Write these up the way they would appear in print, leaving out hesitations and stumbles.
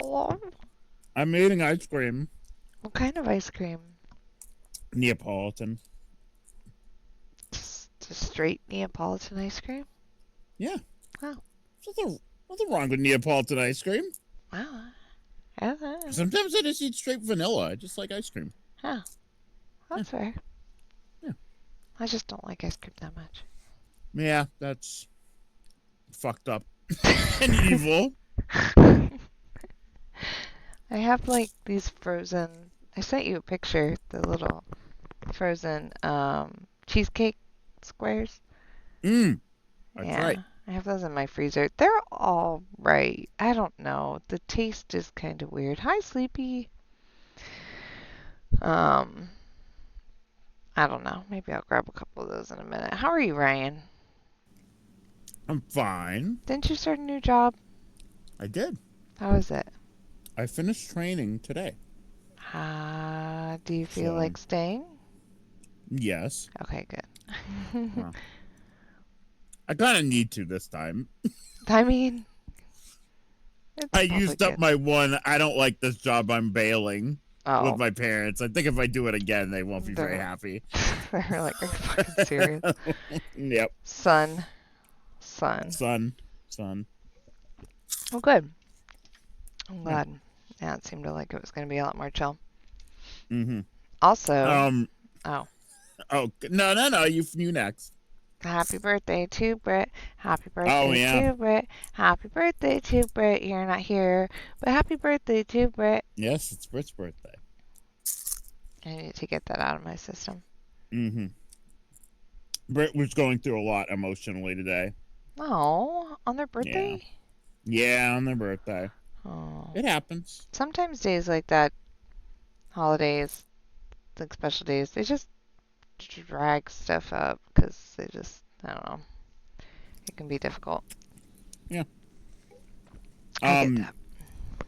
Hello? I'm eating ice cream. What kind of ice cream? Neapolitan. Just straight Neapolitan ice cream? Yeah. Oh. Nothing wrong with Neapolitan ice cream. Wow. Sometimes I just eat straight vanilla. I just like ice cream. Oh. That's fair. Yeah. I just don't like ice cream that much. Yeah, that's fucked up and evil. I have like these frozen. I sent you a picture, the little frozen cheesecake squares. That's Yeah, right. I have those in my freezer. They're all right. I don't know. The taste is kind of weird. Hi, Sleepy. Um, I don't know. Maybe I'll grab a couple of those in a minute. How are you, Ryan? I'm fine. Didn't you start a new job? I did. How is it? I finished training today. Do you feel like staying? Yes. Okay, good. Well, I kind of need to this time. I mean, I used up my one, I don't like this job, I'm bailing with my parents. I think if I do it again, they won't be very happy. They're like, are you fucking serious? Yep. Son. Well, good. I'm glad. Yeah, it seemed like it was going to be a lot more chill. Mm-hmm. Also, Oh, no, you next. Happy birthday to Britt. Happy birthday to Britt. Happy birthday to Britt. You're not here, but happy birthday to Britt. Yes, it's Britt's birthday. I need to get that out of my system. Mm-hmm. Britt was going through a lot emotionally today. Oh, on their birthday? Yeah, on their birthday. Oh. It happens. Sometimes days like that, holidays, like special days, they just drag stuff up because they just, I don't know. It can be difficult. Yeah. I get that.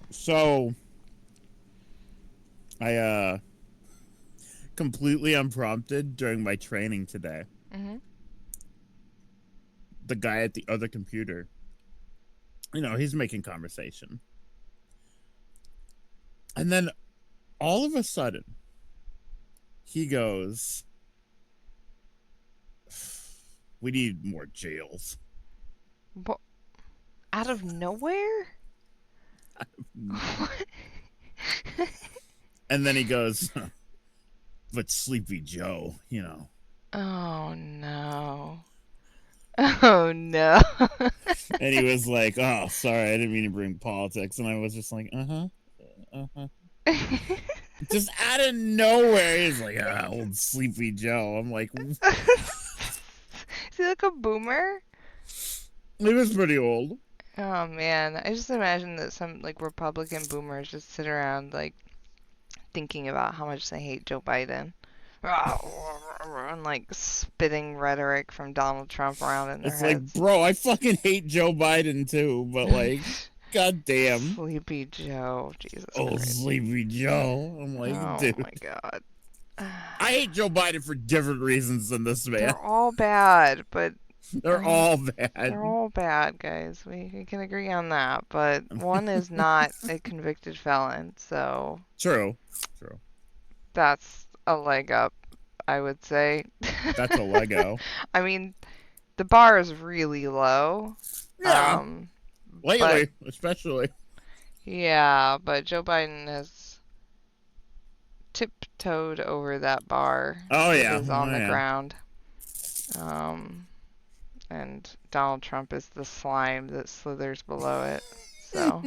So I completely unprompted during my training today. Mm-hmm. The guy at the other computer, he's making conversation. And then all of a sudden, he goes, "We need more jails." What? Out of nowhere? And then he goes, "But Sleepy Joe, Oh, no. Oh, no. And he was like, "Oh, sorry, I didn't mean to bring politics." And I was just like, just out of nowhere, he's like, old Sleepy Joe. I'm like, is he like a boomer? He was pretty old. Oh, man. I just imagine that some, like, Republican boomers just sit around, like, thinking about how much they hate Joe Biden. And, like, spitting rhetoric from Donald Trump around in their heads. It's like, bro, I fucking hate Joe Biden, too. But, like, goddamn. Sleepy Joe. Jesus Christ. Sleepy Joe. I'm like, dude. Oh, my God. I hate Joe Biden for different reasons than this man. They're all bad, but... They're all bad. They're all bad, guys. We can agree on that. But one is not a convicted felon, so... True. That's a leg up, I would say. That's a Lego. I mean, the bar is really low. Yeah. Lately, especially. Yeah, but Joe Biden has tiptoed over that bar. Oh, yeah. It is on the ground. And Donald Trump is the slime that slithers below it. So.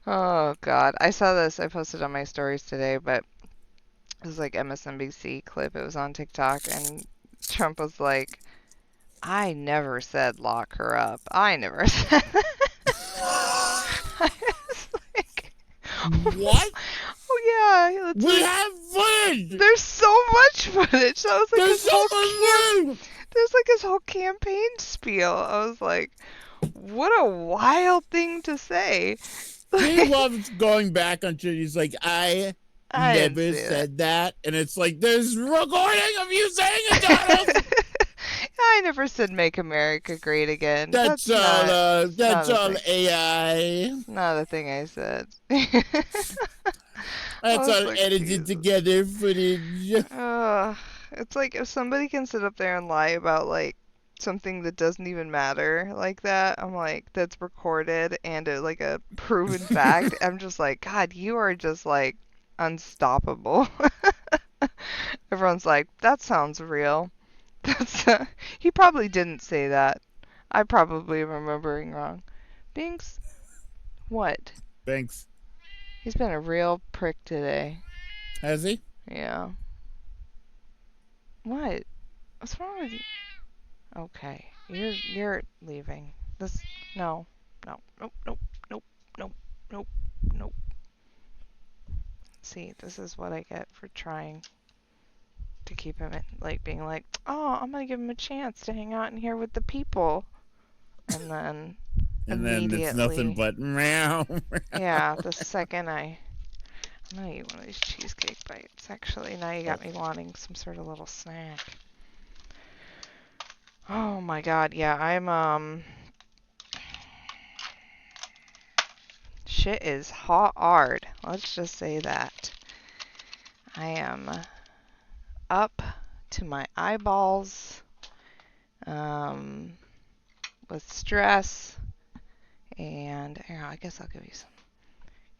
Oh, God. I saw this. I posted on my stories today, but it was like MSNBC clip. It was on TikTok, and Trump was like, I never said lock her up. I never said that. I was like, what? Oh, yeah. We have footage! There's so much footage. So I was like, there's so much footage! There's like his whole campaign spiel. I was like, what a wild thing to say. He loves going back on shit. He's like, I never said that. And it's like, there's recording of you saying it, Donald! I never said make America great again. That's all AI. It's not a thing I said. That's all like, edited Jesus. together footage. It's like if somebody can sit up there and lie about like something that doesn't even matter like that, I'm like, that's recorded and like a proven fact. I'm just like, God, you are just like unstoppable. Everyone's like, that sounds real. That's he probably didn't say that. I probably am remembering wrong. Binks, what? Thanks. He's been a real prick today. Has he? Yeah. What? What's wrong with you? Okay, you're leaving. This no, no, nope, nope, nope, nope, nope, nope. See, this is what I get for trying to keep him in, like being like, oh, I'm gonna give him a chance to hang out in here with the people, and then and then it's nothing but meow. Yeah, the second I'm gonna eat one of these cheesecake bites. Actually, now you got me wanting some sort of little snack. Oh my God, yeah, I'm shit is hard. Let's just say that. I am up to my eyeballs with stress, and here, I guess I'll give you some.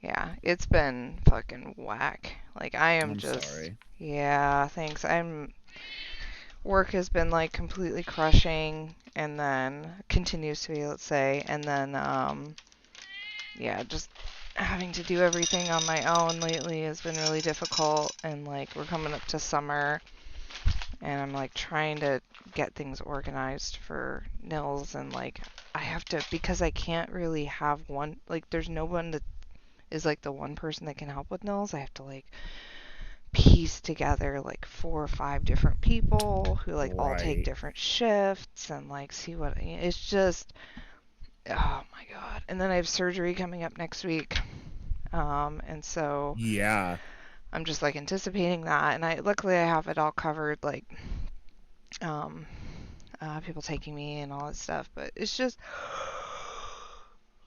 Yeah, it's been fucking whack. Like I am sorry. Yeah, thanks. Work has been like completely crushing, and then continues to be, let's say, and then yeah, just having to do everything on my own lately has been really difficult, and like we're coming up to summer, and I'm like trying to get things organized for Nils, and like I have to, because I can't really have one, like there's no one that is like the one person that can help with Nils. I have to like piece together like 4 or 5 different people who like all take different shifts and like see what it's just, oh my God. And then I have surgery coming up next week. And so yeah, I'm just like anticipating that, and I luckily I have it all covered, like people taking me and all that stuff, but it's just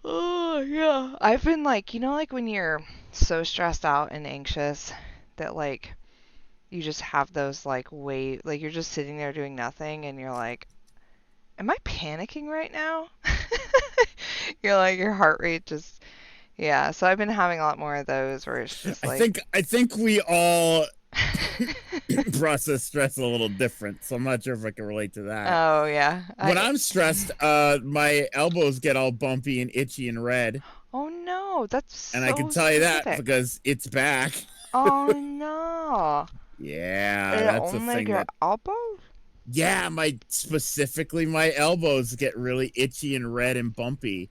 oh yeah. I've been like, like when you're so stressed out and anxious that like you just have those like like you're just sitting there doing nothing and you're like, am I panicking right now? You're like, your heart rate just, yeah. So I've been having a lot more of those where it's just like, I think we all process stress a little different, so I'm not sure if I can relate to that. Oh yeah. When I'm stressed, my elbows get all bumpy and itchy and red. Oh no, that's so and I can tell you that because it's back. Oh no. Yeah, that's the thing. Your elbows? Yeah, specifically my elbows get really itchy and red and bumpy.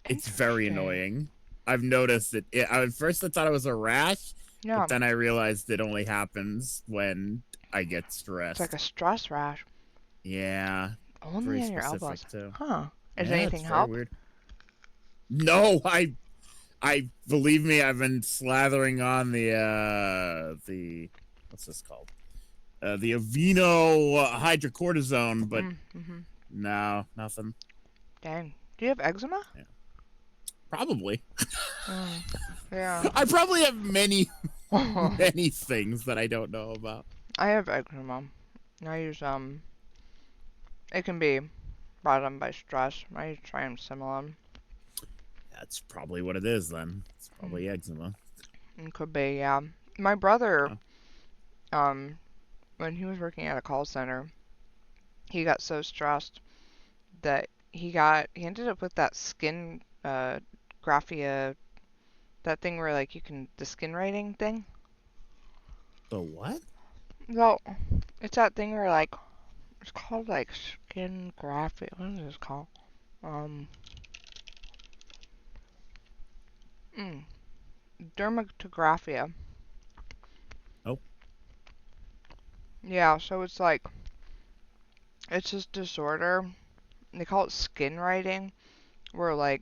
It's very annoying. I've noticed it. At first I thought it was a rash, but then I realized it only happens when I get stressed. It's like a stress rash. Yeah. Only on your elbows. Too. Huh. Does anything help? Weird. No, I believe me, I've been slathering on the what's this called? The Aveeno hydrocortisone, but no, nothing. Dang. Do you have eczema? Yeah. Probably. Yeah. I probably have many things that I don't know about. I have eczema. I use it can be brought on by stress. I use triamcinolone. That's probably what it is then. It's probably eczema. It could be, yeah. My brother, when he was working at a call center, he got so stressed that he ended up with that skin graphia, that thing where like you can, the skin writing thing. The what? Well, it's that thing where like, it's called like skin graphia. What is this called? Dermatographia. Oh. Yeah, so it's like, it's this disorder. They call it skin writing, where like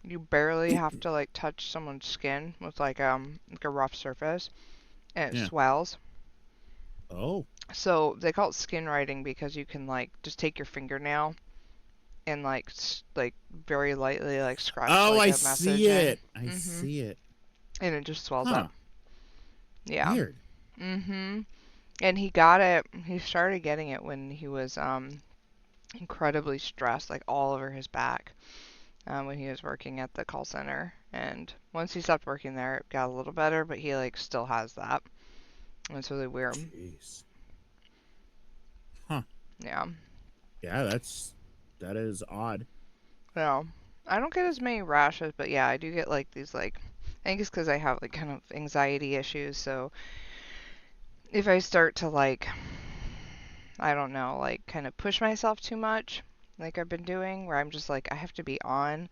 you barely have to like touch someone's skin with like a rough surface, and it swells. Oh. So they call it skin writing because you can like just take your fingernail and like very lightly like scratch Oh, like I a see message in. it. I Mhm. see it. And it just swells up. Huh. Yeah. Weird. Mhm. And he got it. He started getting it when he was incredibly stressed, like all over his back, when he was working at the call center. And once he stopped working there, it got a little better, but he like still has that. And it's really weird. Jeez. Huh. Yeah. Yeah, that is odd. No, I don't get as many rashes, but yeah, I do get like these like I think it's because I have like kind of anxiety issues. So if I start to like I don't know, like kind of push myself too much, like I've been doing, where I'm just like I have to be on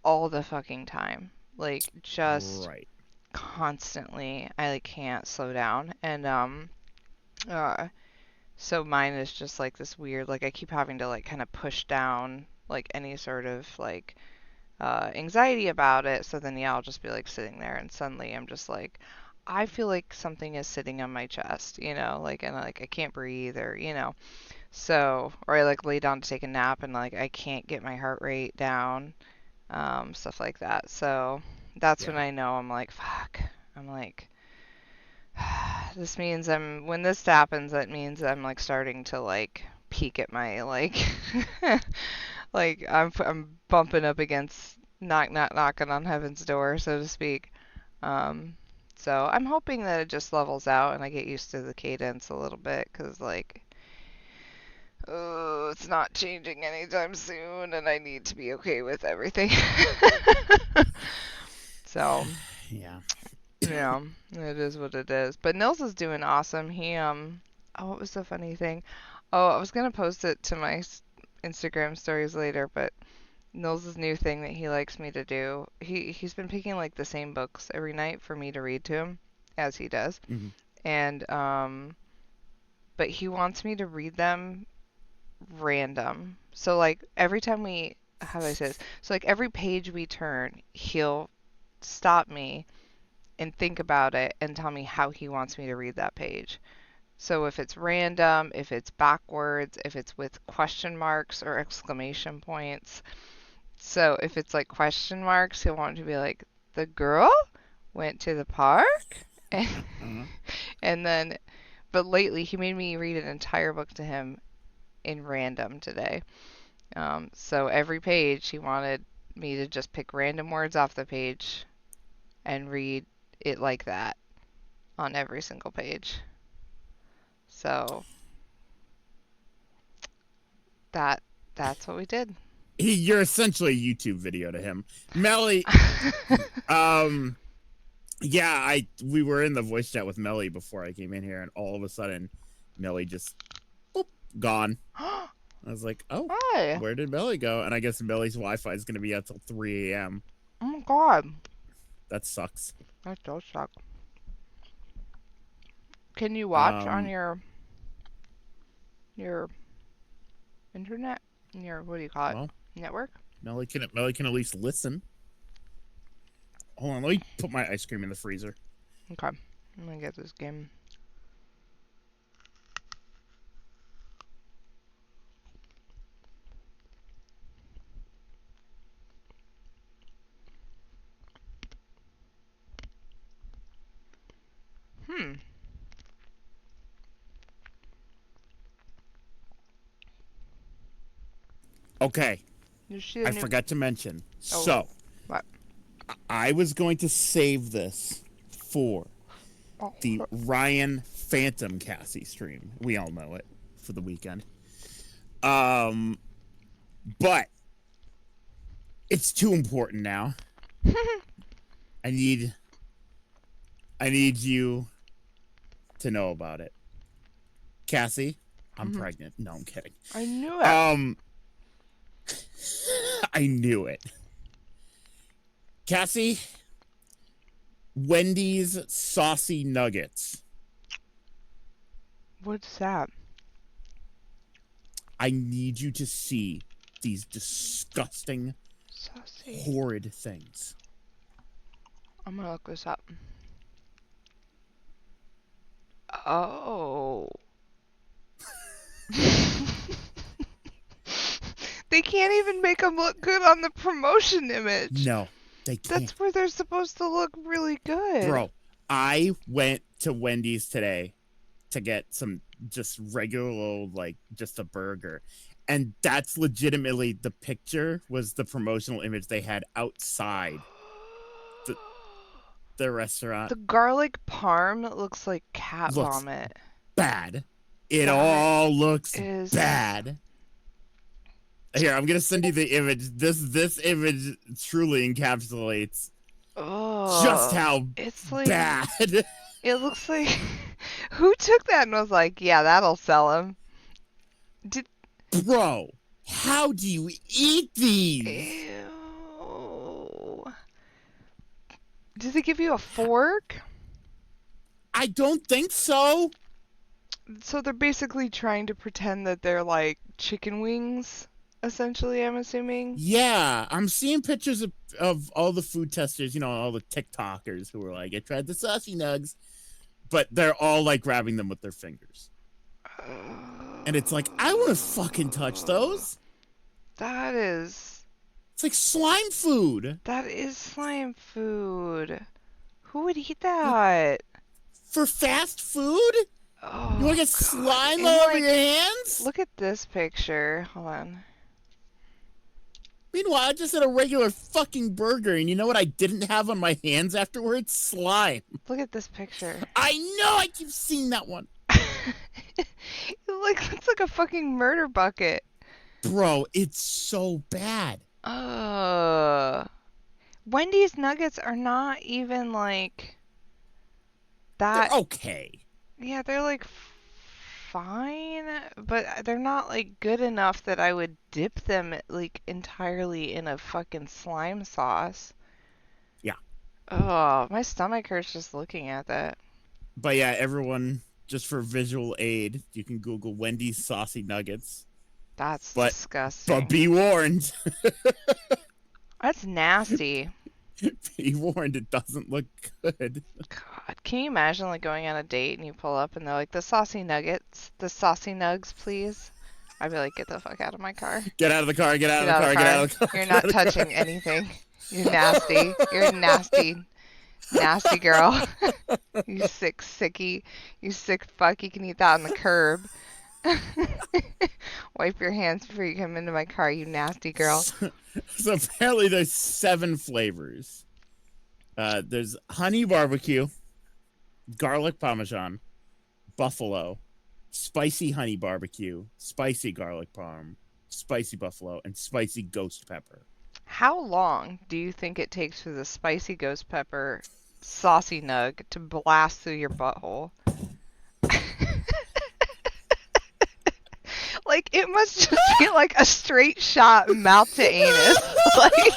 all the fucking time, like just Right. constantly. I like can't slow down, and uh, so mine is just like this weird, like I keep having to like kind of push down like any sort of like anxiety about it. So then, yeah, I'll just be like sitting there, and suddenly I'm just like, I feel like something is sitting on my chest, like, and like I can't breathe, or, so, or I like lay down to take a nap, and like I can't get my heart rate down, stuff like that. So that's when Yeah. I know I'm like, fuck. I'm like, this means when this happens, that means I'm like starting to like peak at my like like I'm bumping up against knocking on heaven's door, so to speak. Um, so I'm hoping that it just levels out and I get used to the cadence a little bit, because like, oh, it's not changing anytime soon, and I need to be okay with everything. So Yeah. yeah, it is what it is. But Nils is doing awesome. Oh, what was the funny thing? Oh, I was gonna post it to my Instagram stories later, but Nils' new thing that he likes me to do. He's been picking like the same books every night for me to read to him, as he does. Hmm. And but he wants me to read them random. So like every time how do I say this? So like every page we turn, he'll stop me and think about it and tell me how he wants me to read that page. So if it's random, if it's backwards, if it's with question marks or exclamation points. So if it's like question marks, he'll want to be like, the girl went to the park? And, Uh-huh. and then, but lately he made me read an entire book to him in random today. So every page he wanted me to just pick random words off the page and read it like that on every single page. So that that's what we did. You're essentially a YouTube video to him. Melly, um, yeah, we were in the voice chat with Melly before I came in here, and all of a sudden, Melly just boop, gone. I was like, oh, Hi. where did Melly go? And I guess Melly's Wi-Fi is going to be out till 3 a.m. Oh my god. That sucks. That does suck. Can you watch on Um, your internet? Your what do you call it? well, Network? Melly can at least listen. Hold on, let me put my ice cream in the freezer. Okay. I'm gonna get this game. Hmm. Okay, Did you see the I new? forgot to mention. Oh, So, what? I was going to save this for Oh, the Ryan Phantom Cassie stream. We all know it for the weekend. Um, but it's too important now. I need you to know about it. Cassie, I'm pregnant. No, I'm kidding. I knew it. Um, I knew it. Cassie, Wendy's saucy nuggets. What's that? I need you to see these disgusting, Saucy. horrid things. I'm gonna look this up. Oh. They can't even make them look good on the promotion image. No, they can't. That's where they're supposed to look really good. Bro, I went to Wendy's today to get some just regular old, like, just a burger. And that's legitimately the picture was the promotional image they had outside the restaurant. The garlic parm looks like cat Looks vomit. bad. It That all looks is bad. Here, I'm gonna send you the image. This image truly encapsulates just how it's like, bad. It looks like who took that and was like, yeah, that'll sell him. Bro, how do you eat these? Ew. Did they give you a fork? I don't think so. So they're basically trying to pretend that they're like chicken wings, essentially, I'm assuming. Yeah, I'm seeing pictures of all the food testers, you know, all the TikTokers who are like, I tried the saucy nugs, but they're all like grabbing them with their fingers. And it's like, I want to fucking touch those. That is... It's like slime food. That is slime food. Who would eat that? For fast food? Oh, You want to get slime all over your hands? Look at this picture. Hold on. Meanwhile, I just had a regular fucking burger, and you know what I didn't have on my hands afterwards? Slime. Look at this picture. I know, I keep seeing that one. It looks like a fucking murder bucket. Bro, it's so bad. Wendy's nuggets are not even like that. They're okay. Yeah, they're like fine, but they're not like good enough that I would dip them like entirely in a fucking slime sauce. Yeah. Oh, my stomach hurts just looking at that. But yeah, everyone, just for visual aid, you can Google Wendy's saucy nuggets. That's disgusting. But be warned. That's nasty. Be warned, it doesn't look good. God, can you imagine like going on a date and you pull up and they're like, the saucy nuggets, the saucy nugs, please? I'd be like, get the fuck out of my car. Get out of the car, get out of the car, get out of the car. You're not touching anything. You're nasty. You're nasty. Nasty girl. You sick sickie. You sick fuck. You can eat that on the curb. Wipe your hands before you come into my car, you nasty girl. So apparently there's 7 flavors. There's honey barbecue, garlic parmesan, buffalo, spicy honey barbecue, spicy garlic parm, spicy buffalo, and spicy ghost pepper. How long do you think it takes for the spicy ghost pepper saucy nug to blast through your butthole? Like, it must just be like a straight shot mouth to anus. Like,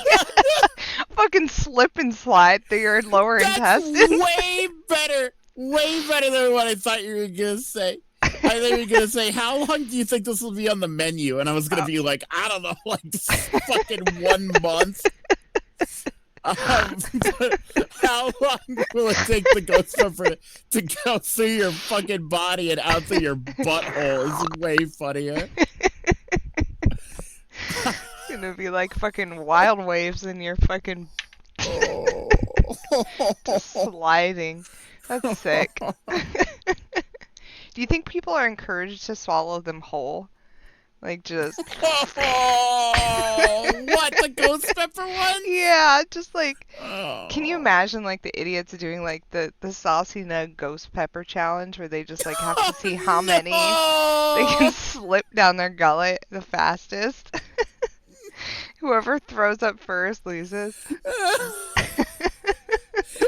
fucking slip and slide through your lower intestine. Way better than what I thought you were going to say. I thought you were going to say, how long do you think this will be on the menu? And I was going to be like, I don't know, like fucking 1 month. How long will it take the ghost pepper to go through your fucking body and out through your butthole? Is way funnier. It's gonna be like fucking wild waves in your fucking just sliding. That's sick. Do you think people are encouraged to swallow them whole? Like, just... Oh, what, the ghost pepper one? Yeah, just like... Oh. Can you imagine, like, the idiots doing, like, the saucy nug ghost pepper challenge where they just, like, have to see how many they can slip down their gullet the fastest? Whoever throws up first loses.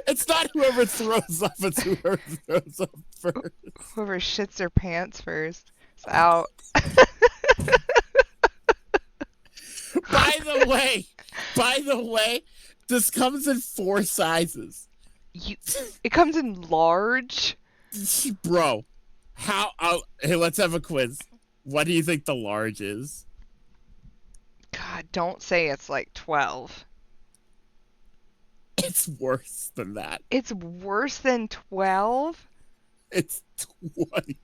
It's not whoever throws up, it's whoever throws up first. Whoever shits their pants first is out. By the way, this comes in 4 sizes. It comes in large? Bro, hey, let's have a quiz. What do you think the large is? God, don't say it's like 12. It's worse than that. It's worse than 12? It's 20.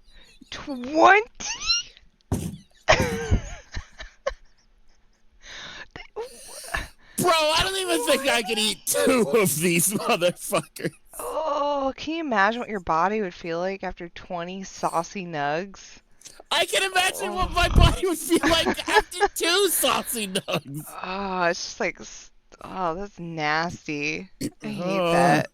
20? Bro, I don't even think I could eat 2 of these motherfuckers. Oh, can you imagine what your body would feel like after 20 saucy nugs? I can imagine what my Oh. body would feel like after 2 saucy nugs. Oh, it's just like, oh, that's nasty. I hate Uh, that.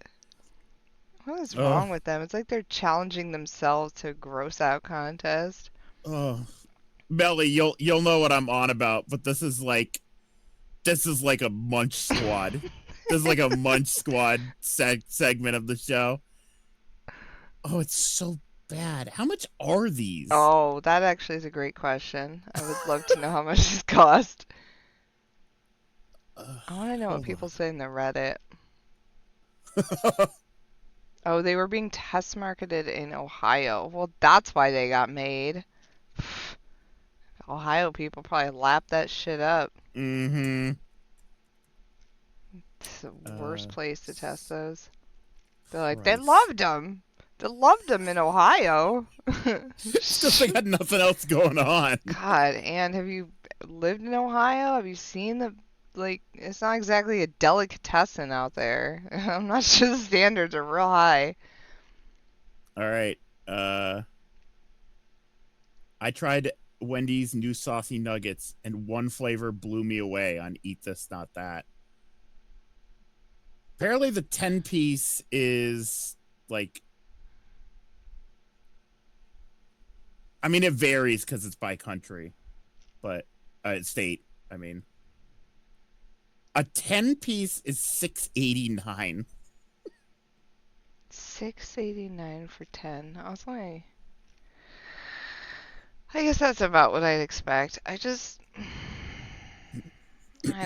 What is uh, wrong with them? It's like they're challenging themselves to a gross out contest. uh. Melly, you'll know what I'm on about, but this is like a Munch Squad. This is like a Munch Squad segment of the show. Oh, it's so bad. How much are these? Oh, that actually is a great question. I would love to know how much this cost. I want to know what Hold people on. say in the Reddit. Oh, they were being test marketed in Ohio. Well, that's why they got made. Ohio people probably lap that shit up. Mm-hmm. It's the worst place to test those. They're like, they Christ. loved them. They loved them in Ohio. Because they got nothing else going on. God, and have you lived in Ohio? Have you seen the, like, it's not exactly a delicatessen out there. I'm not sure the standards are real high. All right. I tried Wendy's new saucy nuggets, and one flavor blew me away on Eat This, Not That. Apparently, the 10-piece is like, I mean, it varies because it's by country, but state. I mean, a 10-piece is $6.89. $6.89 for 10. I was like, I guess that's about what I'd expect. I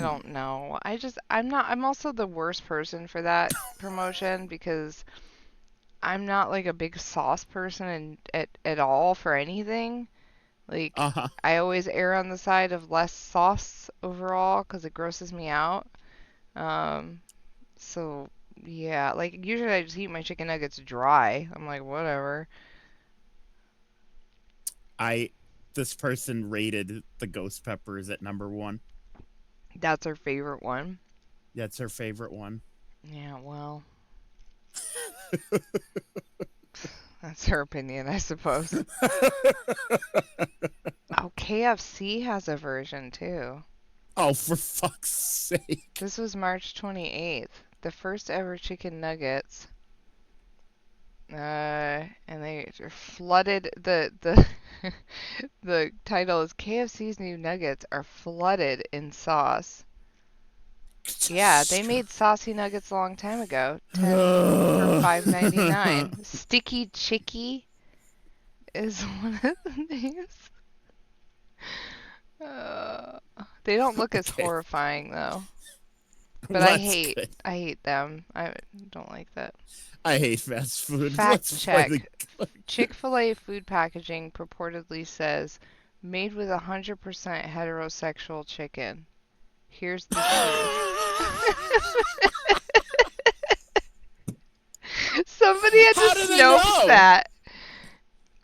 don't know. I'm also the worst person for that promotion because I'm not like a big sauce person at all for anything. Like, Uh huh. I always err on the side of less sauce overall because it grosses me out. Um, so yeah, like usually I just eat my chicken nuggets dry. I'm like, whatever. This person rated the ghost peppers at #1. That's our favorite one. That's her favorite one. Yeah, well, that's her opinion, I suppose. Oh, KFC has a version too. Oh, for fuck's sake. This was March 28th. The first ever chicken nuggets. And they flooded the the title is KFC's new nuggets are flooded in sauce. Yeah, they made saucy nuggets a long time ago. 10 for $5.99. Sticky Chicky is one of the names. Uh, they don't look as Okay. horrifying though. But Well, that's good. I hate them. I don't like that. I hate fast food. Fact Let's play check. the. Chick-fil-A food packaging purportedly says made with 100% heterosexual chicken. Here's the truth. Somebody had How to do they Snopes know? that.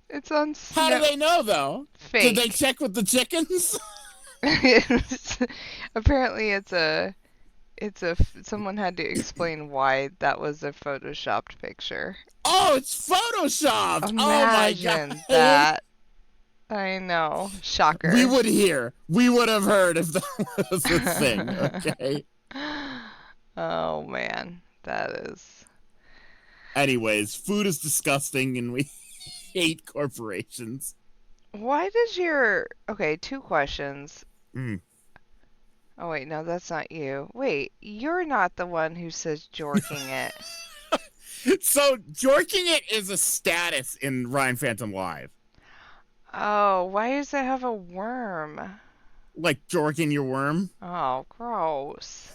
It's on How do they know, though? Did they Fake. check with the chickens? Apparently someone had to explain why that was a photoshopped picture. Oh, it's photoshopped. Oh my Imagine god. that. I know. Shocker. We would have heard if that was a thing. Okay. Oh man, that is. Anyways, food is disgusting, and we hate corporations. Why does your. Okay, two questions. Mm. Oh wait, no, that's not you. Wait, you're not the one who says jorking it. So, jorking it is a status in Ryan Phantom Live. Oh, why does it have a worm? Like jorking your worm. Oh, gross.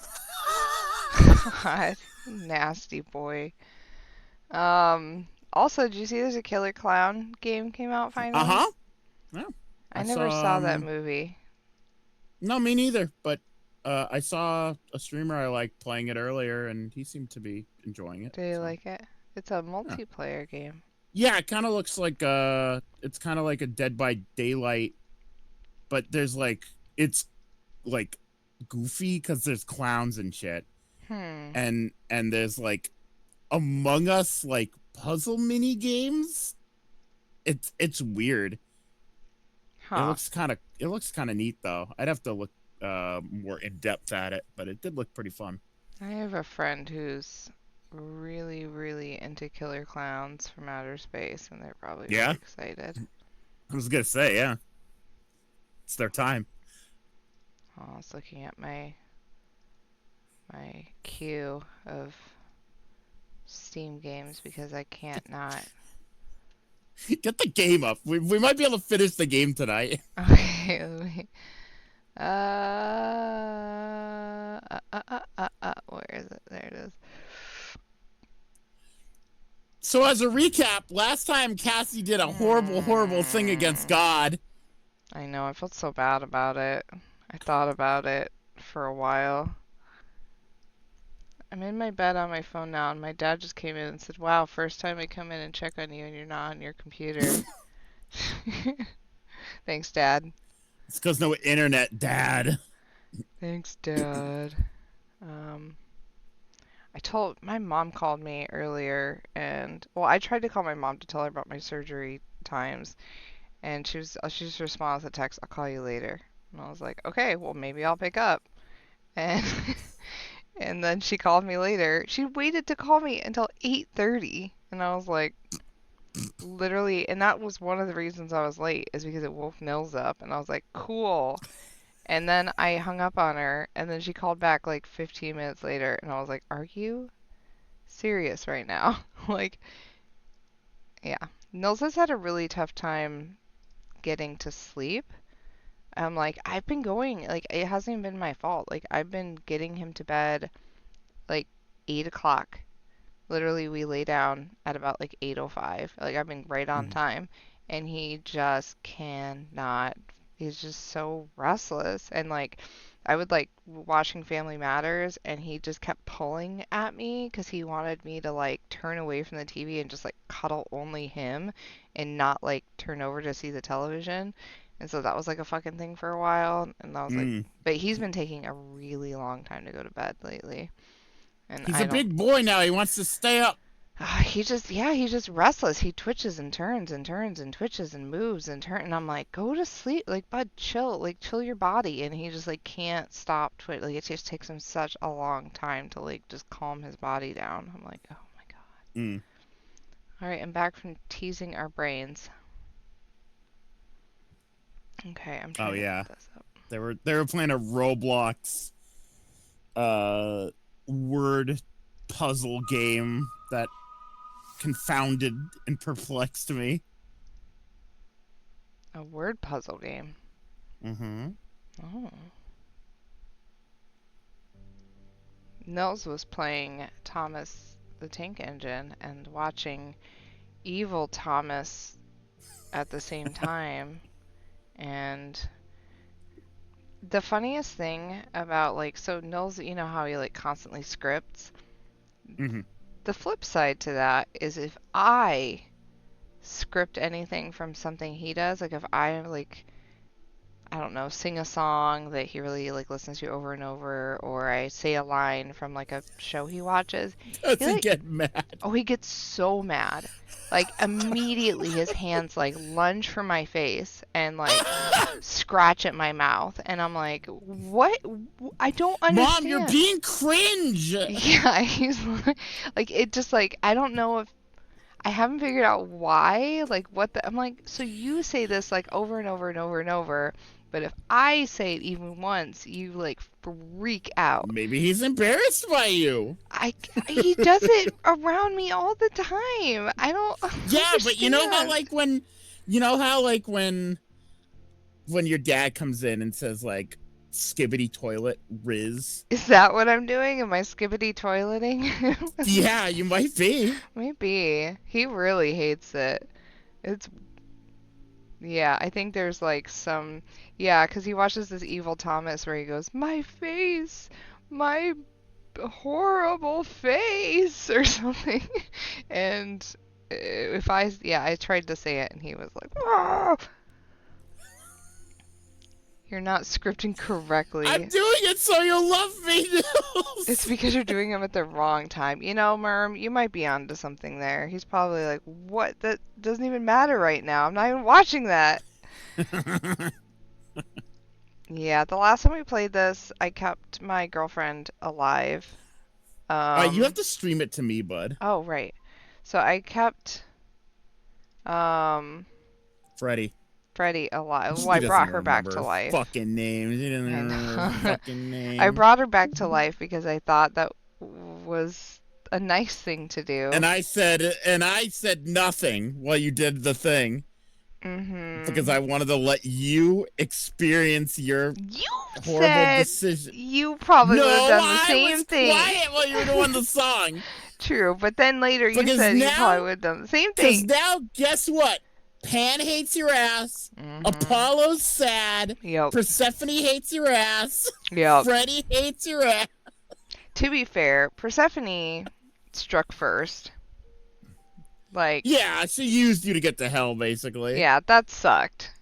God, nasty boy. Also, did you see there's a Killer Clown game came out Uh finally? huh. Yeah, I never saw that movie. No, me neither. But I saw a streamer I liked playing it earlier, and he seemed to be enjoying it. Do you So, like it? It's a yeah. multiplayer game. Yeah, it kind of looks like it's kind of like a Dead by Daylight, but there's like it's like goofy because there's clowns and shit, Hmm. and there's like Among Us like puzzle mini games. It's weird. Huh. It looks kind of neat though. I'd have to look more in depth at it, but it did look pretty fun. I have a friend who's really, really into killer clowns from outer space, and they're probably really Yeah, excited. I was gonna say, yeah, it's their time. Oh, I was looking at my queue of Steam games because I can't not. Get the game up. We might be able to finish the game tonight. Okay, let me. Where is it? There it is. So as a recap, last time Cassie did a horrible, horrible thing against God. I know, I felt so bad about it. I thought about it for a while. I'm in my bed on my phone now, and my dad just came in and said, "Wow, first time I come in and check on you and you're not on your computer." Thanks, Dad. It's because no internet, Dad. Thanks, Dad. Um, my mom called me earlier, and well, I tried to call my mom to tell her about my surgery times, and she just responds with a text, "I'll call you later." And I was like, "Okay, well maybe I'll pick up." And and then she called me later. She waited to call me until 8:30, and I was like, literally, and that was one of the reasons I was late is because it woke Nils up, and I was like, "Cool." And then I hung up on her, and then she called back like 15 minutes later, and I was like, "Are you serious right now?" Like, yeah. Nils has had a really tough time getting to sleep. I'm like, I've been going, like, it hasn't even been my fault. Like, I've been getting him to bed like 8 o'clock. Literally, we lay down at about like 8:05. Like, I've been right on Mhm. time. And he just cannot. He's just so restless. And like, I would like watching Family Matters, and he just kept pulling at me because he wanted me to like turn away from the TV and just like cuddle only him and not like turn over to see the television. And so that was like a fucking thing for a while. And I was like, Mm. but he's been taking a really long time to go to bed lately. And He's I a don't. big boy now. He wants to stay up. He just, yeah, he's just restless. He twitches and turns and turns and twitches and moves and turns. And I'm like, go to sleep. Like, bud, chill. Like, chill your body. And he just, like, can't stop twitch. Like, it just takes him such a long time to, like, just calm his body down. I'm like, oh my God. Mm. All right, I'm back from teasing our brains. Okay, I'm Oh trying to yeah, look this up. they were playing a Roblox uh word puzzle game that confounded and perplexed me. A word puzzle game. Mm-hmm. Oh. Nils was playing Thomas the Tank Engine and watching Evil Thomas at the same time. And the funniest thing about like, so Nils, you know how he like constantly scripts? Mm-hmm. The flip side to that is if I script anything from something he does, like if I like, I don't know, sing a song that he really like listens to over and over, or I say a line from like a show he watches, Does he he like, get mad? oh, he gets so mad. Like immediately his hands like lunge for my face and like scratch at my mouth, and I'm like, "What? I don't Mom, you're understand." being cringe. Yeah, he's like it just like I don't know if I haven't figured out why, like what the I'm like, "So you say this like over and over and over and over, but if I say it even once, you like freak out." Maybe he's embarrassed by you. I he does it around me all the time. I don't Yeah, but you know how understand. like when you know how like when your dad comes in and says like skibbity toilet Riz. Is that what I'm doing? Am I skibbity toileting? Yeah, you might be. Maybe. He really hates it. It's, yeah, I think there's like some, yeah, 'cause he watches this Evil Thomas where he goes, "My face, my horrible face," or something. And if I tried to say it and he was like, "Ah!" You're not scripting I'm correctly. doing it so you'll love me. It's because you're doing them at the wrong time. You know, Merm, you might be onto something there. He's probably like, what? That doesn't even matter right now. I'm not even watching that. Yeah, the last time we played this, I kept my girlfriend alive. You have to stream it to me, bud. Oh, right. So I kept um Freddie. Freddie alive. Well, She I doesn't brought her back remember to her life. fucking name. She doesn't I remember her know. fucking I name. brought her back to life because I thought that was a nice thing to do. And I said nothing while you did the thing. Because Mm-hmm. I wanted to let you experience your You horrible said decision. you probably No, would have done the I was same thing. quiet while you were doing the song. True, but then later you Because said you probably now, would have done the same thing. guess what? Pan hates your ass. Mm-hmm. Apollo's sad. Yep. Persephone hates your ass. Yep. Freddy hates your ass. To be fair, Persephone struck first. Like, Yeah, she used you to get to hell, basically. yeah, that sucked.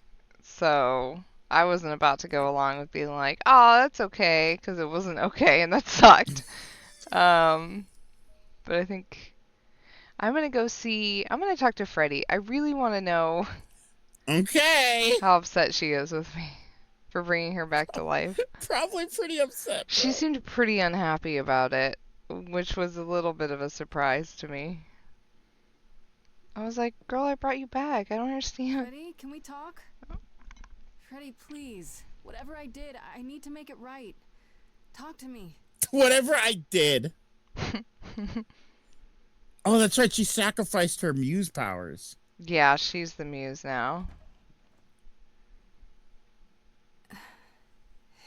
So I wasn't about to go along with being like, oh, that's okay, because it wasn't okay, and that sucked. But I think I'm gonna talk to Freddie. I really want to know Okay. how upset she is with me for bringing her back to life. Probably pretty upset, bro. She seemed pretty unhappy about it, which was a little bit of a surprise to me. I was like, girl, I brought you back. I don't understand. Freddie, can we talk? Freddie, please. Whatever I did, I need to make it right. Talk to me. Whatever I did. Oh, that's right. She sacrificed her muse powers. Yeah, she's the muse now.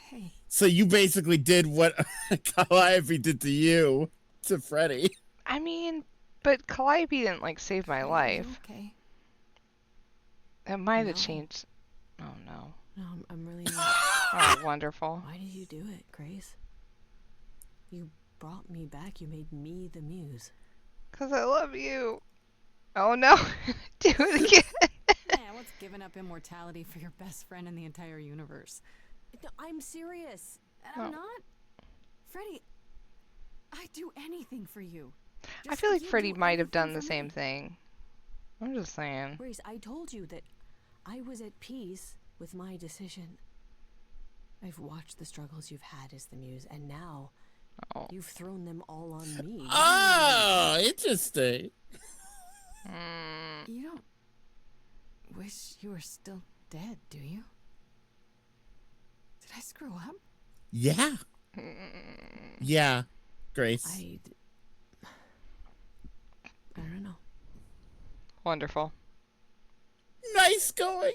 Hey. So you basically did what Calliope did to you, to Freddie. I mean, but Calliope didn't, like, save my life. Okay. It might have No. changed. Oh, no. No, I'm really not. Oh, wonderful. Why did you do it, Grace? You brought me back. You made me the muse. 'Cause I love you. Oh, no. Do it again. Yeah, what's giving up immortality for your best friend in the entire universe? No, I'm serious. And I'm not. Freddie, I'd do anything for you. I feel like Freddie might have done the same thing. I'm just saying. Grace, I told you that I was at peace with my decision. I've watched the struggles you've had as the muse, and now you've thrown them all on me. Oh, interesting. You don't wish you were still dead, do you? Did I screw up? Yeah. Yeah, Grace. I don't know. Wonderful. Nice going.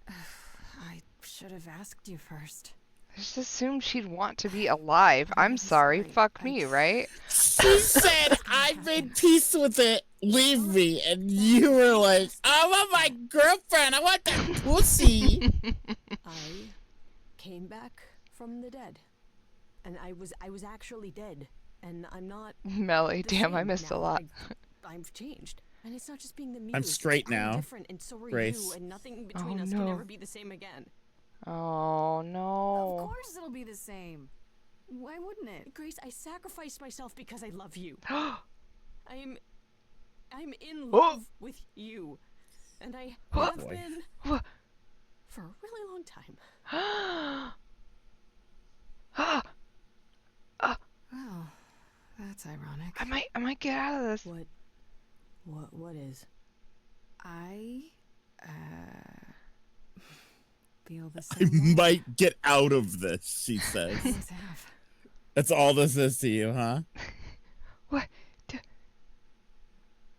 I should have asked you first. I just assumed she'd want to be alive. I'm sorry. Fuck me, right? She said, I made peace with it. Leave me. And you were like, I want my girlfriend. I want that pussy. I came back from the dead. And I was actually dead. And I'm not Melly, the damn, I same missed a now. lot. I've changed. And it's not just being the muse. I'm straight I'm now, different, and so are Grace. you, and nothing between us can ever be the same again. Oh, no. Of course it'll be the same. Why wouldn't it? Grace, I sacrificed myself because I love you. I'm in love with you. And I have been for a really long time. Oh, that's ironic. I might get out of this. What is? I feel the I same way. might get out of this, she says. Things have. That's all this is to you, huh? What?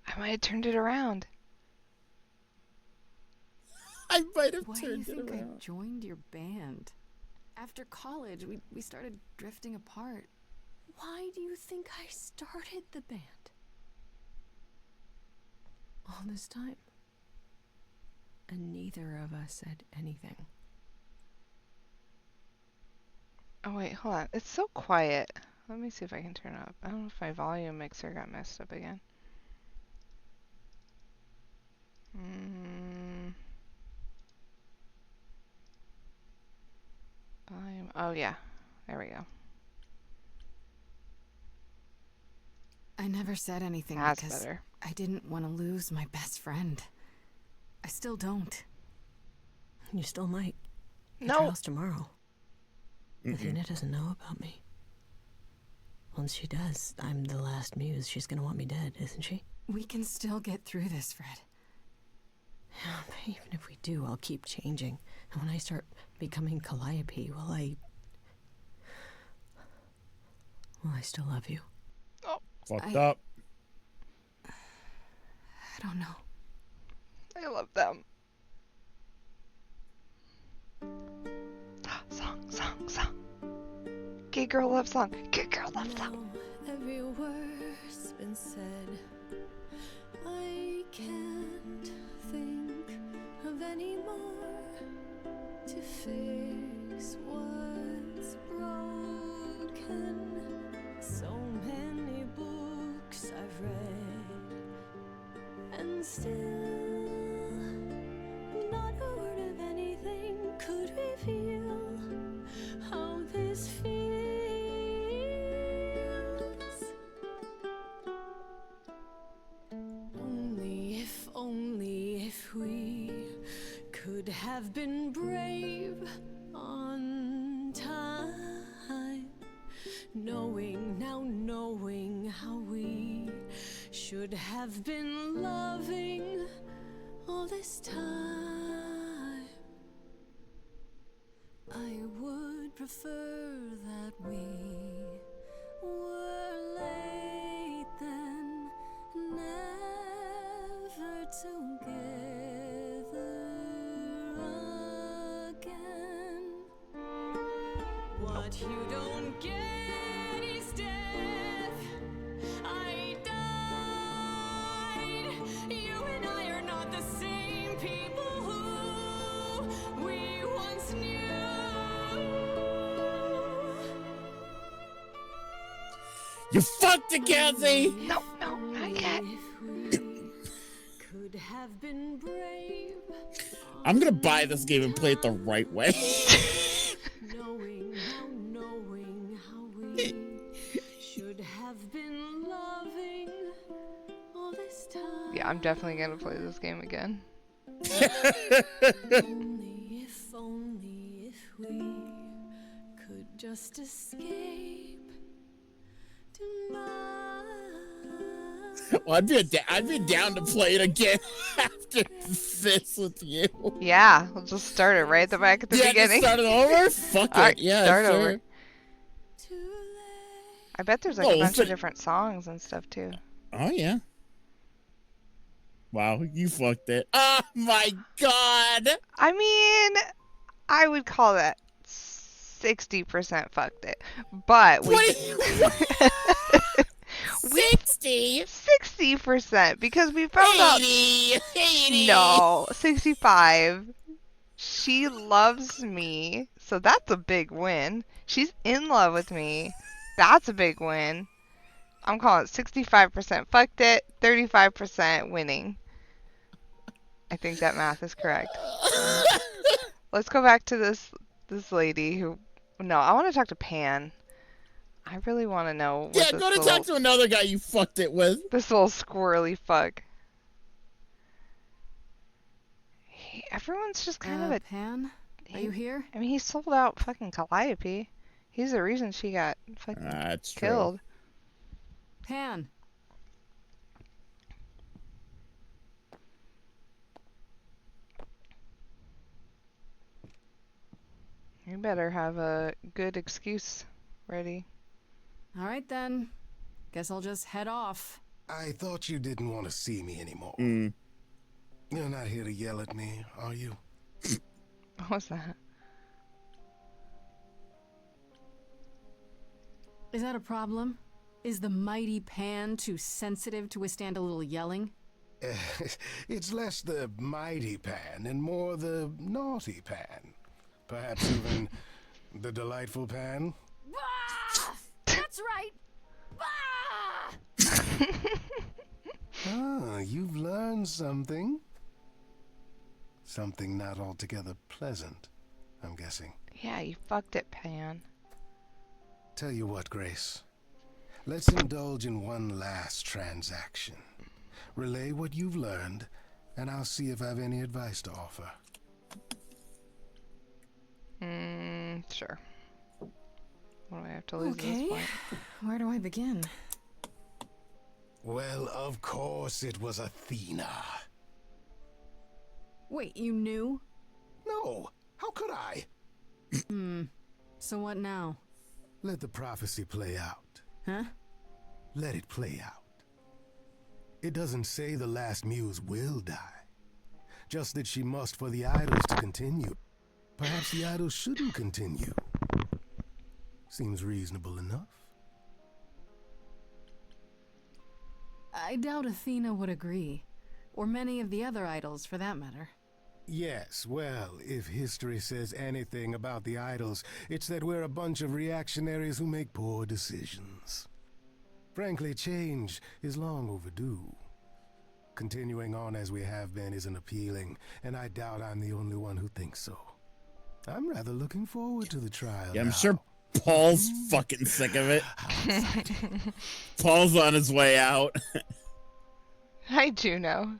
I might have turned it around. I might have Why do you turned it think I around. joined your band? After college, we started drifting apart. Why do you think I started the band? All this time. And neither of us said anything. Oh, wait, hold on. It's so quiet. Let me see if I can turn it up. I don't know if my volume mixer got messed up again. Oh, yeah. There we go. I never said anything That's because better. I didn't want to lose my best friend. I still don't. You still might. He No. trials tomorrow. Athena doesn't know about me. Once she does, I'm the last muse. She's gonna want me dead, isn't she? We can still get through this, Fred. Yeah, but even if we do, I'll keep changing. And when I start becoming Calliope, will I still love you? Fucked up. I don't know. I love them. Song. Gay girl love song. Gay girl love song. Every word's been said. I can't think of any more to fix what's broken. So many books I've read, and still not a word of anything could reveal how this feels. Only if we could have been brave on time, knowing how we should have been loving all this time. I would prefer that we were late then, never together again. What you don't get is death. I died. You and I are not the same people who we once knew. You fucked it, Cassie! No, not yet. Could have been brave. I'm gonna buy this game and play it the right way. Knowing how we should have been loving all this time. Yeah, I'm definitely gonna play this game again. Only if we could just escape tonight. Well, I'd be down to play it again after this with you. Yeah, we'll just start it right at the back at the beginning. Just start it over? Fuck it. All right, Yeah, start sure. over. I bet there's like Oh, a bunch so- of different songs and stuff too. Oh, yeah. Wow, you fucked it. Oh, my God. I mean, I would call that 60% fucked it. But we 60? 60% because we found out 80. no, 65. She loves me, so that's a big win. She's in love with me. That's a big win. I'm calling it 65% fucked it, 35% winning. I think that math is correct. Let's go back to this lady who. No, I want to talk to Pan. I really want to know what Yeah, this go to little, talk to another guy you fucked it with. this little squirrely fuck. Everyone's just kind of a. Pan? Are you here? I mean, he sold out fucking Calliope. He's the reason she got fucking That's true. killed. Pan. You better have a good excuse ready. All right then. Guess I'll just head off. I thought you didn't want to see me anymore. Mm. You're not here to yell at me, are you? What was that? Is that a problem? Is the mighty Pan too sensitive to withstand a little yelling? It's less the mighty Pan and more the naughty Pan. Perhaps even the delightful Pan. Ah! That's right. Ah! Ah, you've learned something. Something not altogether pleasant. I'm guessing. Yeah, you fucked it, Pan. Tell you what, Grace. Let's indulge in one last transaction. Relay what you've learned, and I'll see if I have any advice to offer. Sure. What do I have to lose at this Okay, point? where do I begin? Well, of course it was Athena. Wait, you knew? No, how could I? So what now? Let the prophecy play out. Huh? Let it play out. It doesn't say the last muse will die. Just that she must for the idols to continue. Perhaps the idols shouldn't continue. Seems reasonable enough. I doubt Athena would agree. Or many of the other idols, for that matter. Yes, well, if history says anything about the idols, it's that we're a bunch of reactionaries who make poor decisions. Frankly, change is long overdue. Continuing on as we have been isn't appealing, and I doubt I'm the only one who thinks so. I'm rather looking forward to the trial. Yeah, I'm now. sure Paul's fucking sick of it. Paul's on his way out. I do know.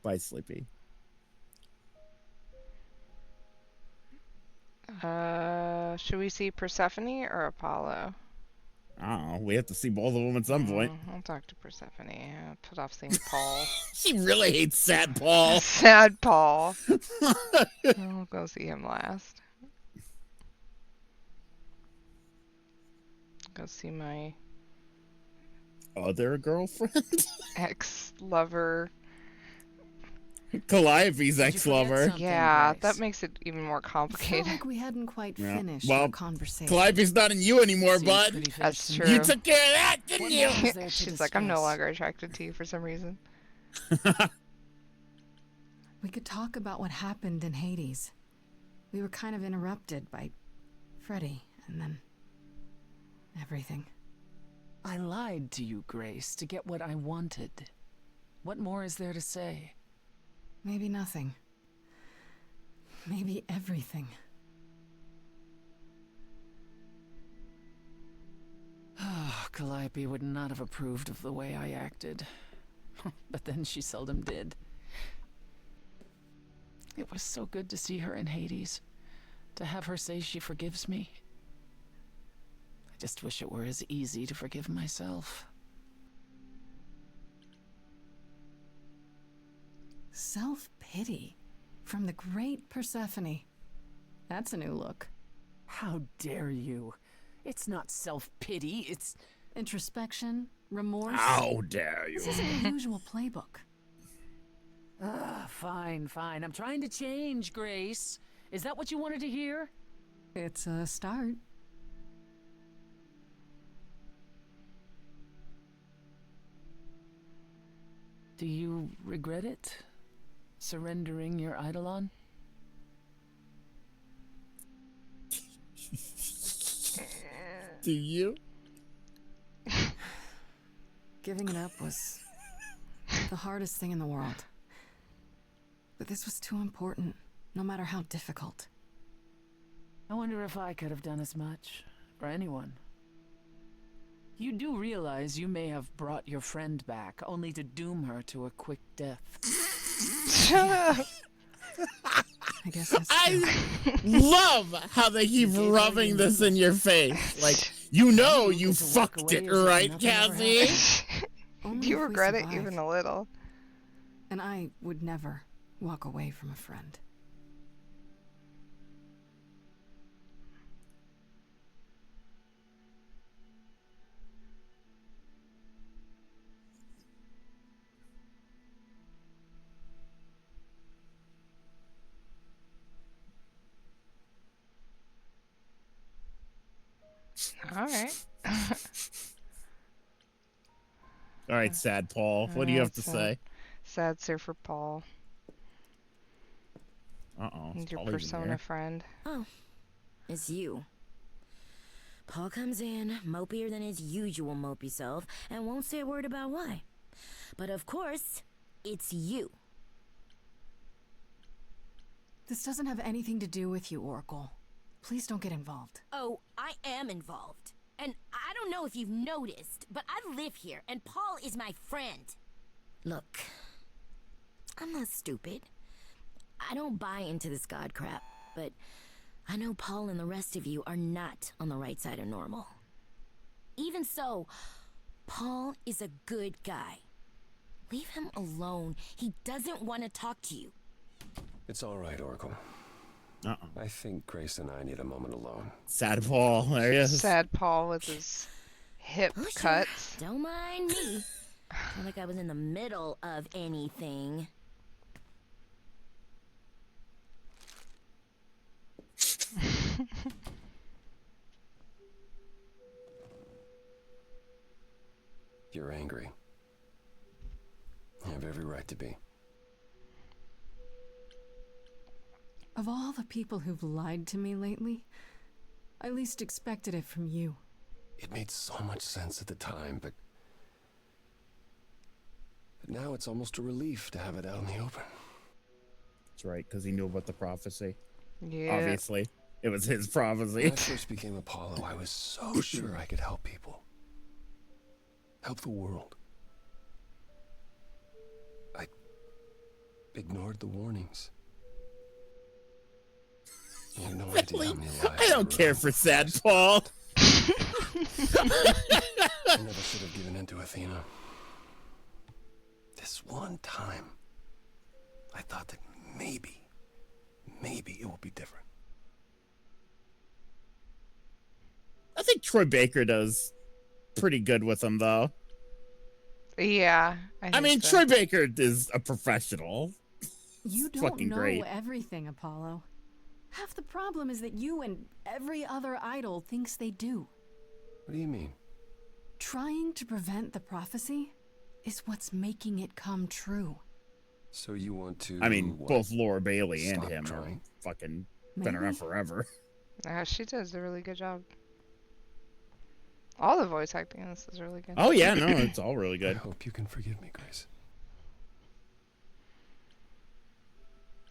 Bye, Sleepy. Should we see Persephone or Apollo? I don't know. We have to see both of them at some point. I'll talk to Persephone. Put off seeing Paul. She really hates sad Paul. Sad Paul. I'll go see him last. Go see my Other girlfriend? ex-lover. Calliope's ex-lover. something, Yeah, Grace? that makes it even more I felt complicated. like we hadn't quite Yeah. finished Well, our conversation. Calliope's not in you anymore, Seems bud. pretty That's finished to true. me. You took care of that, didn't What you? more is there to She's like, I'm no discuss? longer attracted to you for some reason. We could talk about what happened in Hades. We were kind of interrupted by Freddy, and then everything. I lied to you, Grace, to get what I wanted. What more is there to say? Maybe nothing. Maybe everything. Calliope would not have approved of the way I acted. But then she seldom did. It was so good to see her in Hades. To have her say she forgives me. I just wish it were as easy to forgive myself. Self-pity from the great Persephone. That's a new look. How dare you? It's not self-pity, it's... Introspection, remorse. How dare you? This isn't the usual playbook. Fine, fine. I'm trying to change, Grace. Is that what you wanted to hear? It's a start. Do you regret it? Surrendering your Eidolon? Do you? Giving it up was the hardest thing in the world. But this was too important, no matter how difficult. I wonder if I could have done as much for anyone. You do realize you may have brought your friend back, only to doom her to a quick death. Shut up. I guess that's true. I love how they keep rubbing this in your face. Like, you know you get to walk fucked away it, as if right, nothing ever Cassie? Only Do you if we regret it survive. even a little? And I would never walk away from a friend. All right. All right, sad Paul. What do you have to Sad. say? Sad sir for Paul. Uh-oh. He's your Paul even persona there? friend. Oh, it's you. Paul comes in, mopier than his usual mopey self, and won't say a word about why. But of course, it's you. This doesn't have anything to do with you, Oracle. Please don't get involved. Oh, I am involved. And I don't know if you've noticed, but I live here, and Paul is my friend. Look, I'm not stupid. I don't buy into this god crap, but I know Paul and the rest of you are not on the right side of normal. Even so, Paul is a good guy. Leave him alone. He doesn't want to talk to you. It's all right, Oracle. I think Grace and I need a moment alone. Sad Paul. There he is. Sad Paul with his hip Push her. cuts. Don't mind me. Not like I was in the middle of anything. You're angry. You have every right to be. Of all the people who've lied to me lately, I least expected it from you. It made so much sense at the time, but now it's almost a relief to have it out in the open. That's right, because he knew about the prophecy. Yeah. Obviously, it was his prophecy. When I first became Apollo, I was so sure I could help people. Help the world. I ignored the warnings. You have no idea how many lives I don't care for Sad Paul. I never should have given in to Athena. This one time, I thought that maybe it will be different. I think Troy Baker does pretty good with him, though. Yeah. I mean, so. Troy Baker is a professional. You don't fucking know great. everything, Apollo. Half the problem is that you and every other idol thinks they do. What do you mean? Trying to prevent the prophecy is what's making it come true. So you want to... I mean, what? both Laura Bailey and Stop him are trying? fucking been around forever. She does a really good job. All the voice acting in this is really good. Oh, yeah, no, it's all really I good. hope you can forgive me, Grace.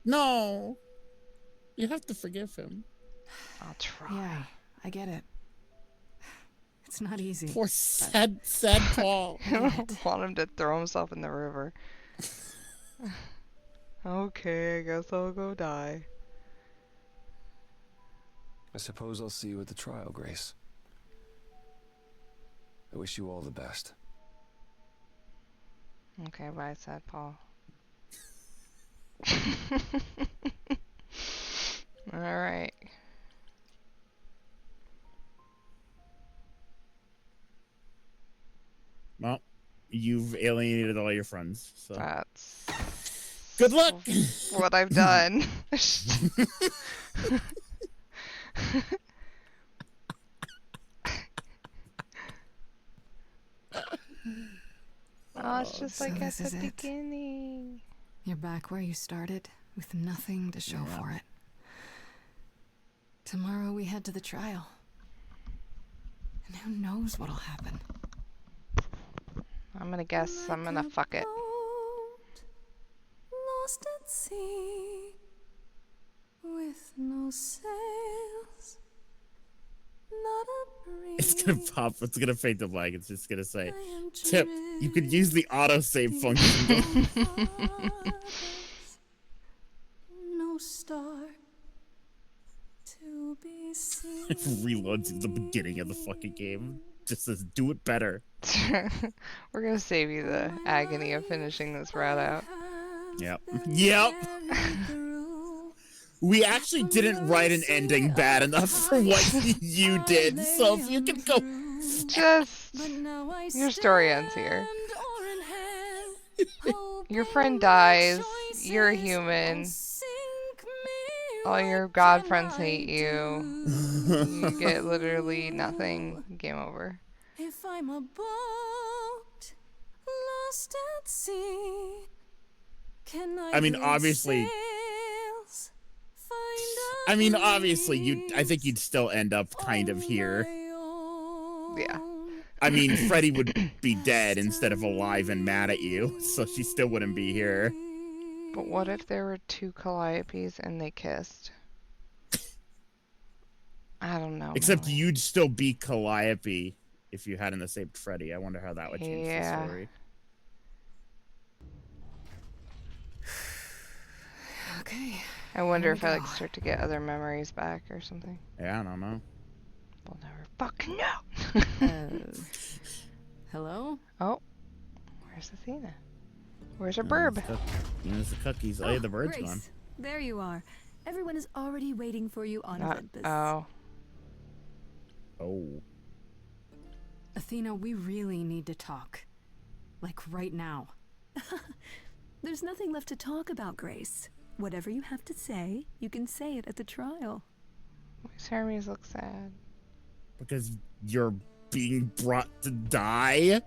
No. You have to forgive him. I'll try. Yeah, I get it. It's not easy. Poor sad Paul. I don't want him to throw himself in the river. Okay, I guess I'll go die. I suppose I'll see you at the trial, Grace. I wish you all the best. Okay, bye, Sad Paul. Alright. Well, you've alienated all your friends, so... That's Good luck! what I've done. Oh, it's just So like at this the is it. beginning. You're back where you started, with nothing to show for it. Tomorrow we head to the trial. And who knows what'll happen. I'm gonna guess I'm gonna fuck it. Lost at sea with no sails, not a breeze. It's gonna pop. It's gonna fade to black. It's just gonna say, Tip, you could use the autosave function. No star to be seen. It reloads at the beginning of the fucking game. Just says, do it better. We're gonna save you the agony of finishing this route out. Yep. Yep. We actually didn't write an ending bad enough for what you did. So if you can go, Just your story ends here. Your friend dies. You're a human. All your god friends hate you. You get literally nothing. Game over. If I'm a boat lost at sea, can I mean, build obviously- sails, find a I mean, obviously, I think you'd still end up kind of here. Yeah. I mean, Freddy would be dead instead of alive and mad at you, so she still wouldn't be here. But what if there were two Calliopes and they kissed? I don't know. Except Millie. you'd still be Calliope if you hadn't saved Freddy. I wonder how that would change the story. Okay. I wonder Here if we I like go. start to get other memories back or something. Yeah, I don't know. We'll never fucking know. Hello? Oh, where's Athena? Where's her burb? There's the cookies. Oh, yeah, the bird's Grace, gone. there you are. Everyone is already waiting for you on Olympus. Oh. Oh. Athena, we really need to talk. Like right now. There's nothing left to talk about, Grace. Whatever you have to say, you can say it at the trial. Why does Hermes look sad? Because you're being brought to die?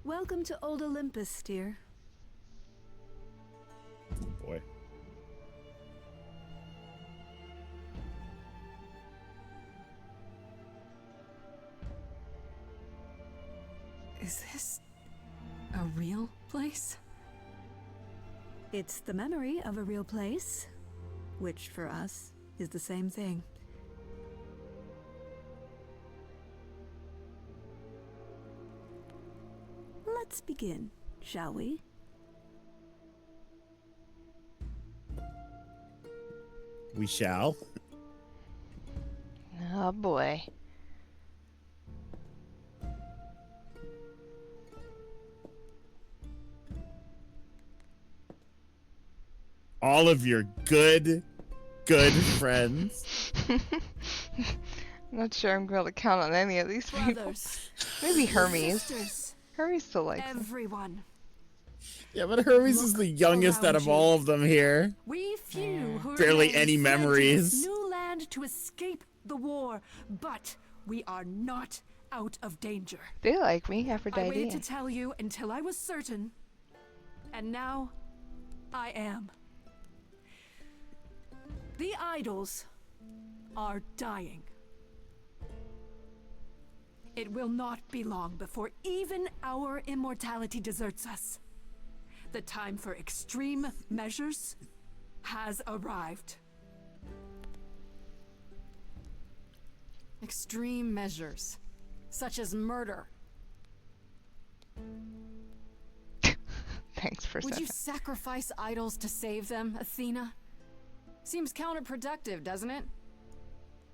Welcome to Old Olympus, dear. Oh boy. Is this a real place? It's the memory of a real place, which for us is the same thing. Let's begin, shall we? We shall. Oh boy. All of your good friends. I'm not sure I'm going to count on any of these people. Brothers. Maybe Hermes. Sisters. Hermes still likes him. Everyone. Yeah, but Hermes is the youngest out around of you. all of them here. We few who Barely remain any fled to memories. this new land to escape the war, but we are not out of danger. They like me, I Aphrodite. waited to tell you until I was certain, and now I am. The idols are dying. It will not be long before even our immortality deserts us. The time for extreme measures has arrived. Extreme measures, such as murder. Thanks for Would saying. you sacrifice idols to save them, Athena? Seems counterproductive, doesn't it?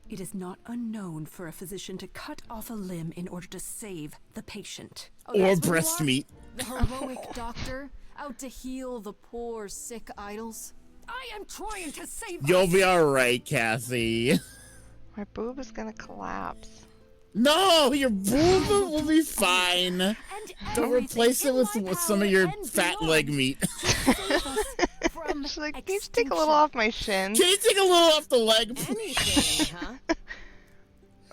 It is not unknown for a physician to cut off a limb in order to save the patient. Oh, Or that's what you breast are? meat. The heroic doctor, out to heal the poor, sick idols. I am trying to save You'll us. be alright, Cassie. My boob is gonna collapse. No, your boob will be fine. And Don't everything replace it in with my some of power your and fat beyond leg meat. to save us from She's like, can you just take a little extinction. off my shins? Can you take a little off the leg, please? Anything, huh?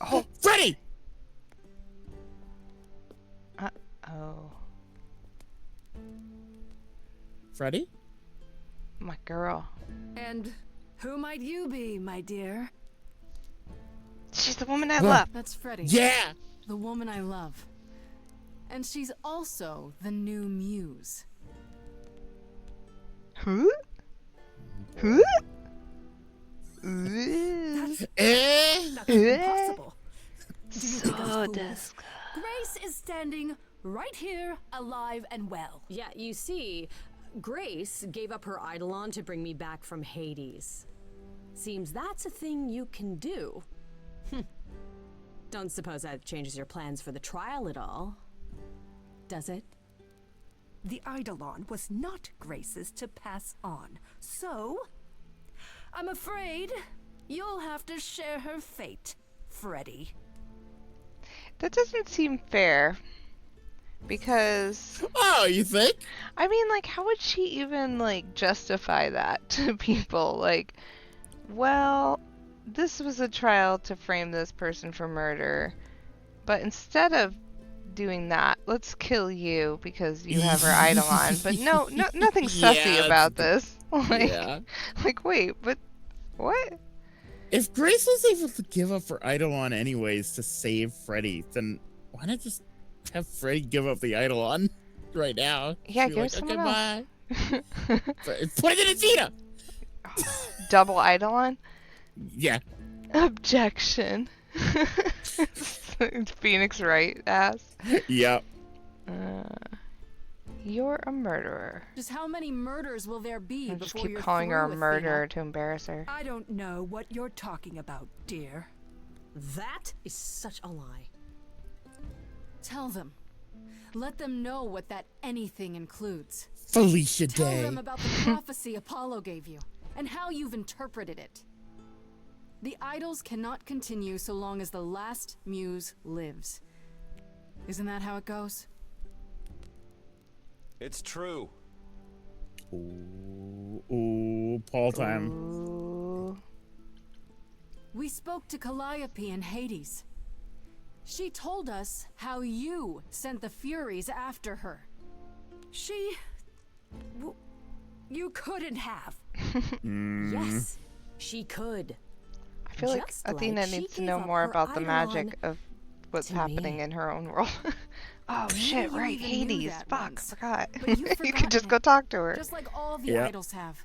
Oh. Freddy! Oh. Freddy? My girl. And who might you be, my dear? She's the woman I Well, love. That's Freddie. Yeah! The woman I love. And she's also the new muse. Huh? Huh? Ooh. Eh? That's impossible. So disgusting. Grace is standing right here, alive and well. Yeah, you see, Grace gave up her Eidolon to bring me back from Hades. Seems that's a thing you can do. Don't suppose that changes your plans for the trial at all, does it? The Eidolon was not Grace's to pass on, so I'm afraid you'll have to share her fate, Freddie. That doesn't seem fair. Because, Oh, you think? I mean, like, how would she even, like, justify that to people? Like, well, this was a trial to frame this person for murder, but instead of doing that. Let's kill you because you have her idol on. But nothing sussy about this. Like, wait, but what? If Grace was able to give up her Eidolon anyways to save Freddy, then why not just have Freddy give up the Eidolon right now? Yeah, Be give like, someone okay, else. bye. Put it in Zeta! Double Eidolon? Yeah. Objection. Phoenix Wright ass. Yep. You're a murderer. Just how many murders will there be I'll just before keep you're calling her a through, murderer Athena? to embarrass her. I don't know what you're talking about, dear. That is such a lie. Tell them. Let them know what that anything includes. Felicia Tell Day. them about the prophecy Apollo gave you, and how you've interpreted it. The idols cannot continue so long as the last muse lives. Isn't that how it goes? It's true. Ooh, Paul time. Ooh. We spoke to Calliope in Hades. She told us how you sent the Furies after her. You couldn't have. Yes, she could. I feel like Just Athena like she needs to gave know up more her about the Eidolon magic of what's to happening me. in her own world. Oh shit, you right, even knew Hades. that Fuck, once. forgot. But you've You could just forgotten go it, talk to her. Just like all the Yep. idols have.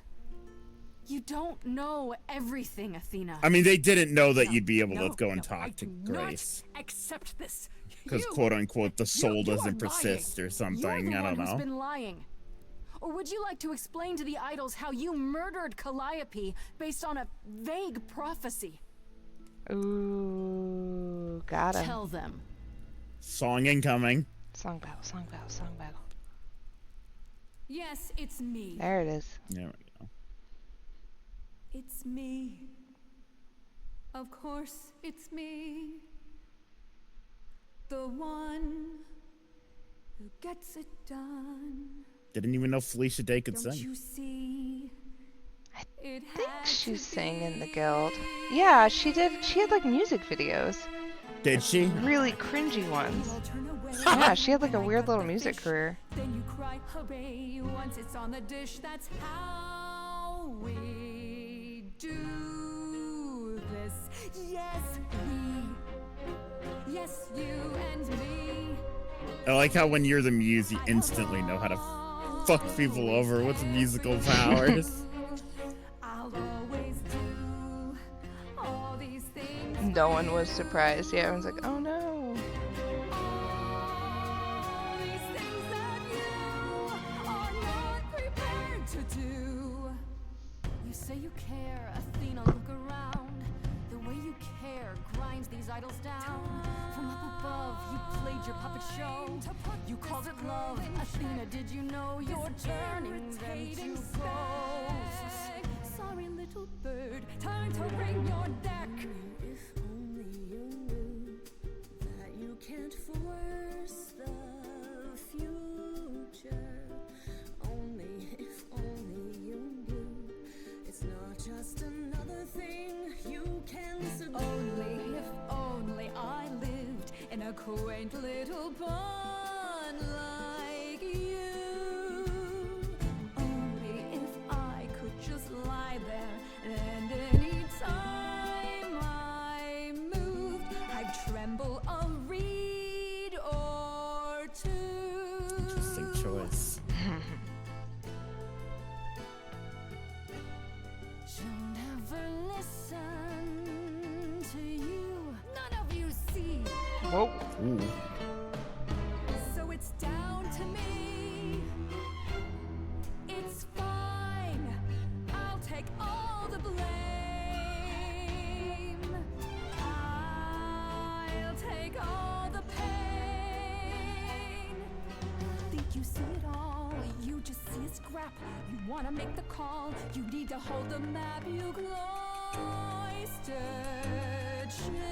You don't know everything, Athena. I mean, they didn't know that you'd be able no, to go and no, talk I to do Grace. Not accept this. Because, You- quote unquote, the soul you are doesn't persist or You're something. the I one don't who's know. been lying. Or would you like to explain to the idols how you murdered Calliope based on a vague prophecy? Ooh, got him. Tell them. Song incoming. Song battle, song battle, song battle. Yes, it's me. There it is. There we go. It's me. Of course, it's me. The one who gets it done. Didn't even know Felicia Day could Don't sing. you see? I It think had she to sang in the be. guild. Yeah, she did. She had like music videos. Did she? Really cringy ones. I'll turn away. Yeah, she had like a when I weird cut little the music fish. career. Then you cry hooray once it's on the dish. That's how we do this. Yes, we. Yes, you and me. I like how when you're the muse, you instantly know how to fuck people over with musical powers. I'll always do all these things. No one was surprised. Yeah, everyone's like, oh no. All these things that you are not prepared to do. You say you care, Athena, look around. The way you care grinds these idols down. From up above, you played your puppet show. You called it love. Athena, did you know you're turning them to ghosts? Sorry, little bird, time to bring your deck. If only you knew that you can't force the future. If only you knew it's not just another thing you can subdue. If only I lived in a quaint little pond like you. Only if I could just lie there and any time I moved, I'd tremble a reed or two. Interesting choice. She'll never listen to you. None of you see. Whoa. Ooh. So it's down to me. It's fine. I'll take all the blame. I'll take all the pain. Think you see it all. You just see a scrap. You wanna make the call. You need to hold the map. You cloistered children.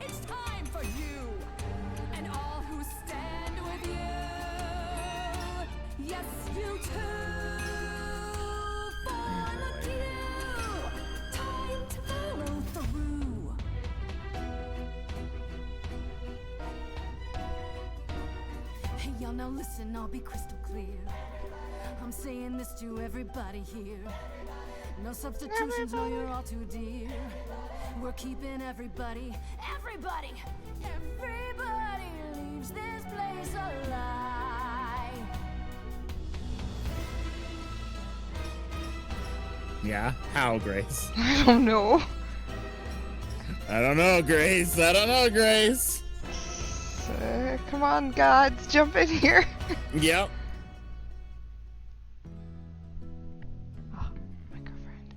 It's time for you and all who stand with you. Yes, you too. Follow you. Time to follow through. Y'all now listen, I'll be crystal clear. I'm saying this to everybody here. No substitutions, no, you're all too dear. We're keeping everybody leaves this place alive. Yeah? How, Grace? I don't know. I don't know, Grace. I don't know, Grace. Come on, gods, jump in here. Yep. Oh, my girlfriend.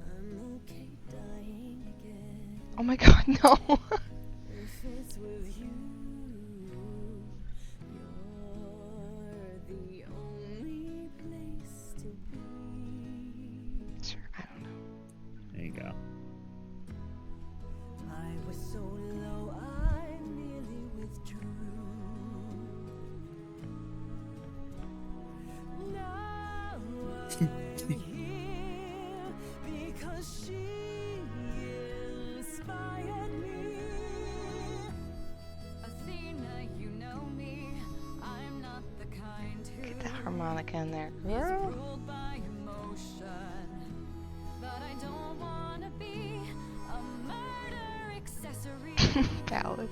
I'm okay dying again. Oh my god, no. If it's with you, you're the only place to be. Sure, I don't know. There you go. I was so low, I nearly withdrew. Now I'm here because she inspired me. Athena, you know me. I'm not the kind who Get that harmonica in there, is girl. ruled by emotion. But I don't wanna be a murder accessory. Ballad.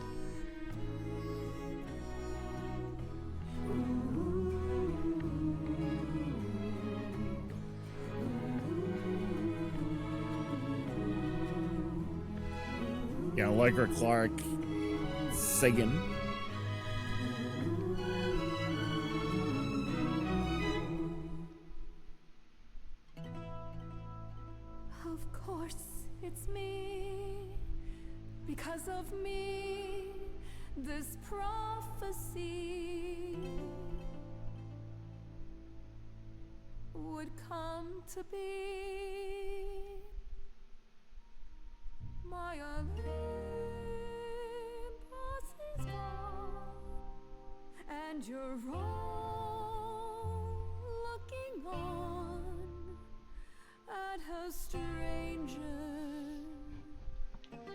Yeah, Allegra Clark singing. Of course, it's me. Because of me, this prophecy would come to be. My Olympus is gone, and you're all looking on at her stranger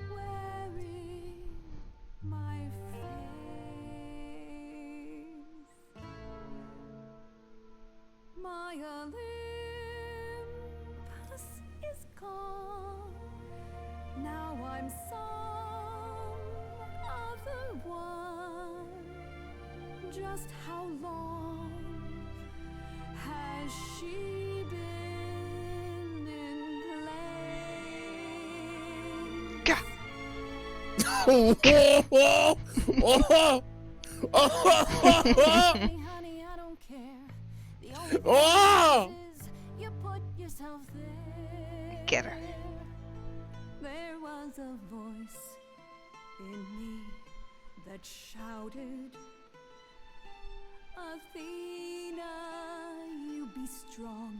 wearing my face. My Olympus is gone. Now I'm some other one. Just how long has she been in place? Gah. Honey, honey, I don't care. The only thing is you put yourself there. Get her. There was a voice in me that shouted, Athena, you be strong.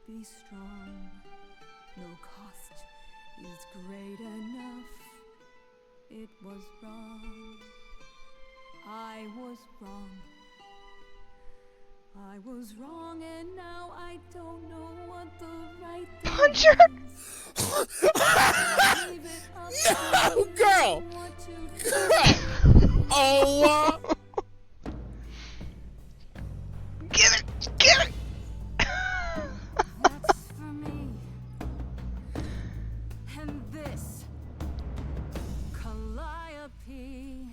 Be strong. No cost is great enough. It was wrong. I was wrong. I was wrong, and now I don't know what the right thing Punch her! is. No, girl! What to Oh, Get it! Get it! That's for me. And this Calliope.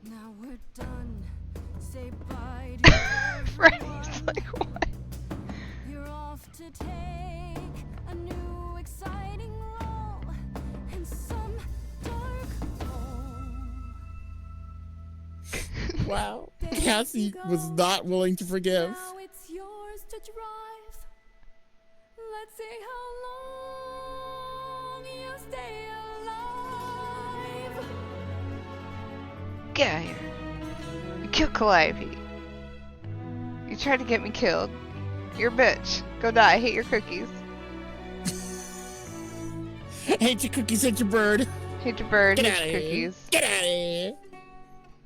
Now we're done. Say bye to Freddy's everyone. like, what? You're off to take a new exciting role in some dark hole. wow. Cassie was not willing to forgive. Now it's yours to drive. Let's see how long you stay alive. Get out of here. You killed Calliope. You tried to get me killed. You're a bitch. Go die. I hate your cookies. Hate your cookies, hate your bird. Hate your bird. Get Hate outta your here. cookies. Get out of here.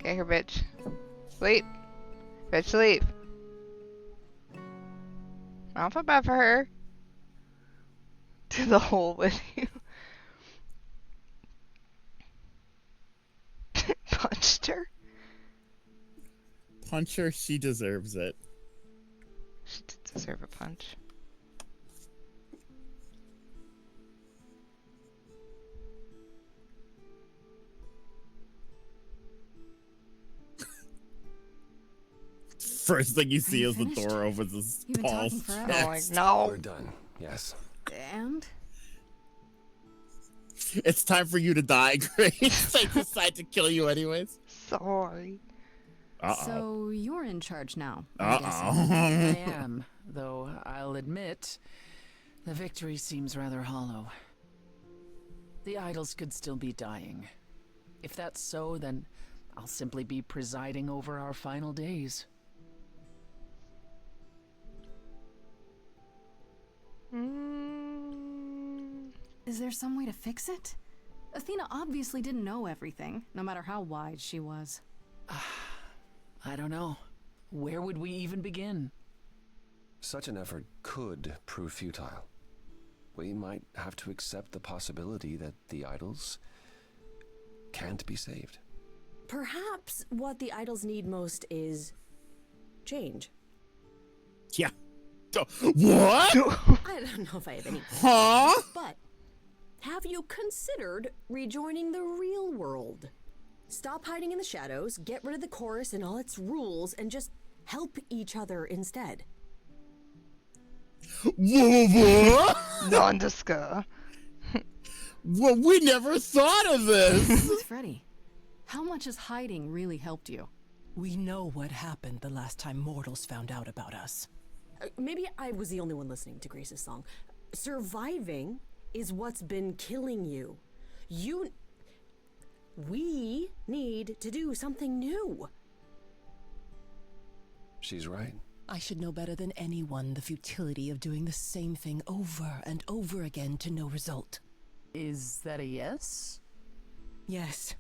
Get here, bitch. Sleep. Bitch, sleep. I don't feel bad for her. to the hole with you. Punched her. Punch her, she deserves it. She did deserve a punch. First thing you see you is the finished? door opens. Is You've been Paul's talking forever. I'm like, chest. no. We're done. Yes. And? It's time for you to die, Grace. I decide to kill you anyways. Sorry. So you're in charge now. I am, though I'll admit, the victory seems rather hollow. The idols could still be dying. If that's so, then I'll simply be presiding over our final days. Is there some way to fix it? Athena obviously didn't know everything, no matter how wise she was. I don't know. Where would we even begin? Such an effort could prove futile. We might have to accept the possibility that the idols can't be saved. Perhaps what the idols need most is change. Yeah. What? I don't know if I have any. Huh? But have you considered rejoining the real world? Stop hiding in the shadows, get rid of the chorus and all its rules, and just help each other instead. What? Nondesca. Well, we never thought of this. Freddy, how much has hiding really helped you? We know what happened the last time mortals found out about us. Maybe I was the only one listening to Grace's song. Surviving is what's been killing you. We need to do something new. She's right. I should know better than anyone the futility of doing the same thing over and over again to no result. Is that a yes? Yes.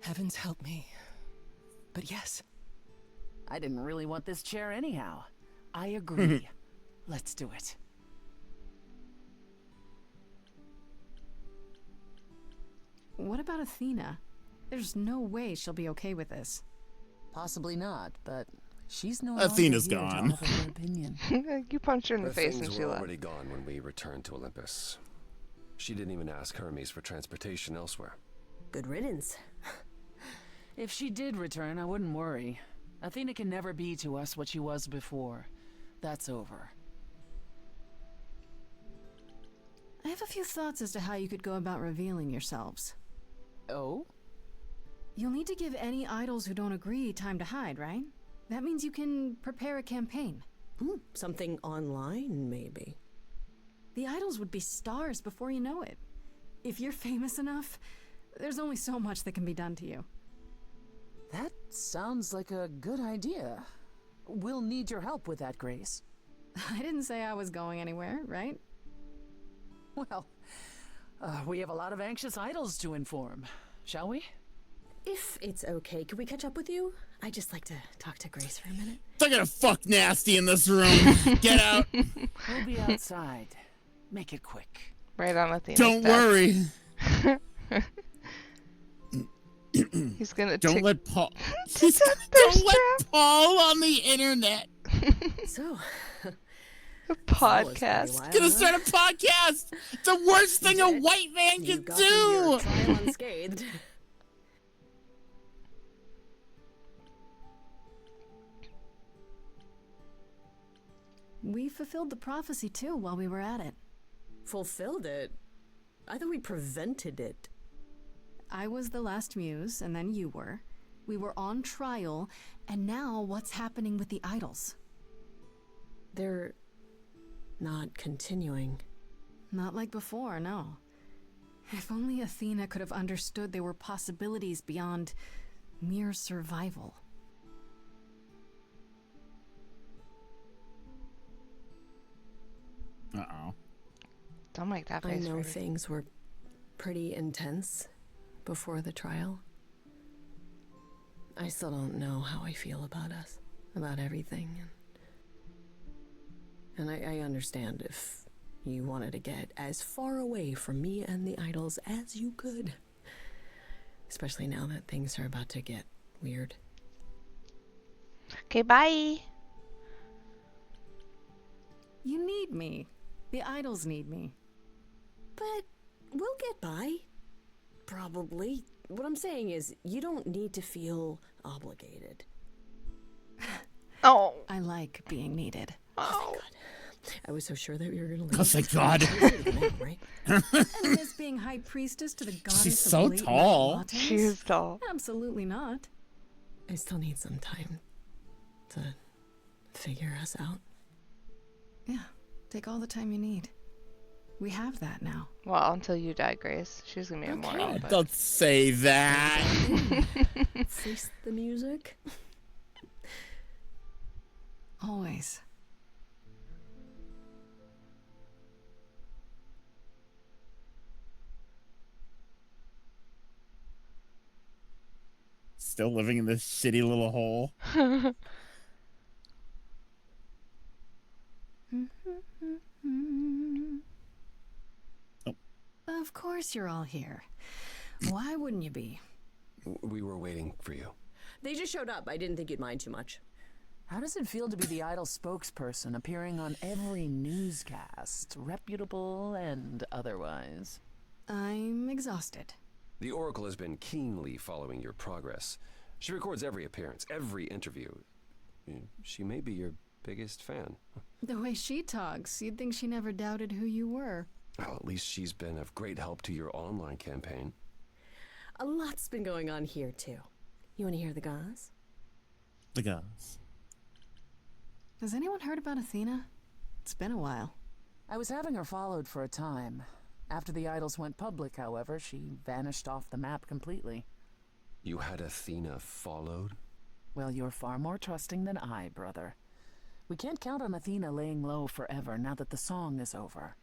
Heavens help me. But yes. I didn't really want this chair anyhow. I agree. Let's do it. What about Athena? There's no way she'll be okay with this. Possibly not, but she's no Athena's longer here to gone. offer her opinion. You punched her in Her the face things and she were left. already gone when we returned to Olympus. She didn't even ask Hermes for transportation elsewhere. Good riddance. If she did return, I wouldn't worry. Athena can never be to us what she was before. That's over. I have a few thoughts as to how you could go about revealing yourselves. Oh? You'll need to give any idols who don't agree time to hide, right? That means you can prepare a campaign. Something online, maybe. The idols would be stars before you know it. If you're famous enough, there's only so much that can be done to you. That sounds like a good idea. We'll need your help with that, Grace. I didn't say I was going anywhere, right? Well, we have a lot of anxious idols to inform. Shall we? If it's okay, could we catch up with you? I'd just like to talk to Grace for a minute. They're gonna fuck nasty in this room. Get out. We'll be outside. Make it quick. Right on Athena's Don't desk. worry. He's gonna Don't let Paul. Don't let Paul on the internet. So, a podcast. Gonna start a podcast. The worst thing a white man you can got through your do. trial unscathed. We fulfilled the prophecy too while we were at it. Fulfilled it? I thought we prevented it. I was the last muse, and then you were. We were on trial, and now what's happening with the idols? They're not continuing. Not like before, no. If only Athena could have understood there were possibilities beyond mere survival. Uh-oh. Don't make that I face. know Freddy. things were pretty intense before the trial. I still don't know how I feel about us, about everything. And I understand if You wanted to get as far away from me and the idols as you could. Especially now that things are about to get weird. Okay, bye. You need me. The idols need me. But we'll get by. Probably. What I'm saying is, you don't need to feel obligated. Oh. I like being needed. Oh. I was so sure that we were gonna leave. Oh, thank God. Right? And miss being high priestess to the goddess She's of so late night tall. lattes? She is tall. Absolutely not. I still need some time to figure us out. Yeah, take all the time you need. We have that now. Well, until you die, Grace. She's gonna be immortal. But... Don't say that. Face the music. Always. Still living in this shitty little hole. Of course you're all here. Why wouldn't you be? We were waiting for you. They just showed up. I didn't think you'd mind too much. How does it feel to be the idol spokesperson, appearing on every newscast, reputable and otherwise? I'm exhausted. The Oracle has been keenly following your progress. She records every appearance, every interview. She may be your biggest fan. The way she talks, you'd think she never doubted who you were. Well, at least she's been of great help to your online campaign. A lot's been going on here, too. You want to hear the gauze? The guys. Has anyone heard about Athena? It's been a while. I was having her followed for a time. After the idols went public, however, she vanished off the map completely. You had Athena followed? Well, you're far more trusting than I, brother. We can't count on Athena laying low forever now that the song is over.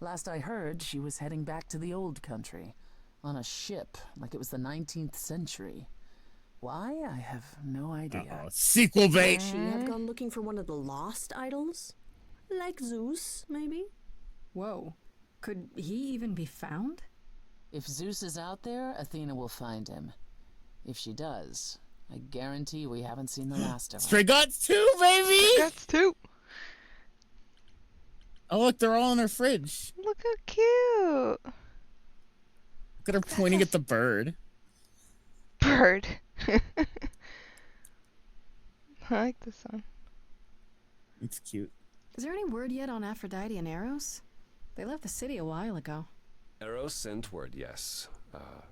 Last I heard, she was heading back to the old country, on a ship, like it was the 19th century. Why? I have no idea. Sequel bait! Could she have gone looking for one of the lost idols? Like Zeus, maybe? Whoa. Could he even be found? If Zeus is out there, Athena will find him. If she does, I guarantee we haven't seen the last of her. Stray Guts 2, baby! That's two. Oh, look, they're all in her fridge. Look how cute. Look at her pointing at the bird. Bird. I like this one. It's cute. Is there any word yet on Aphrodite and Eros? They left the city a while ago. Eros sent word, yes.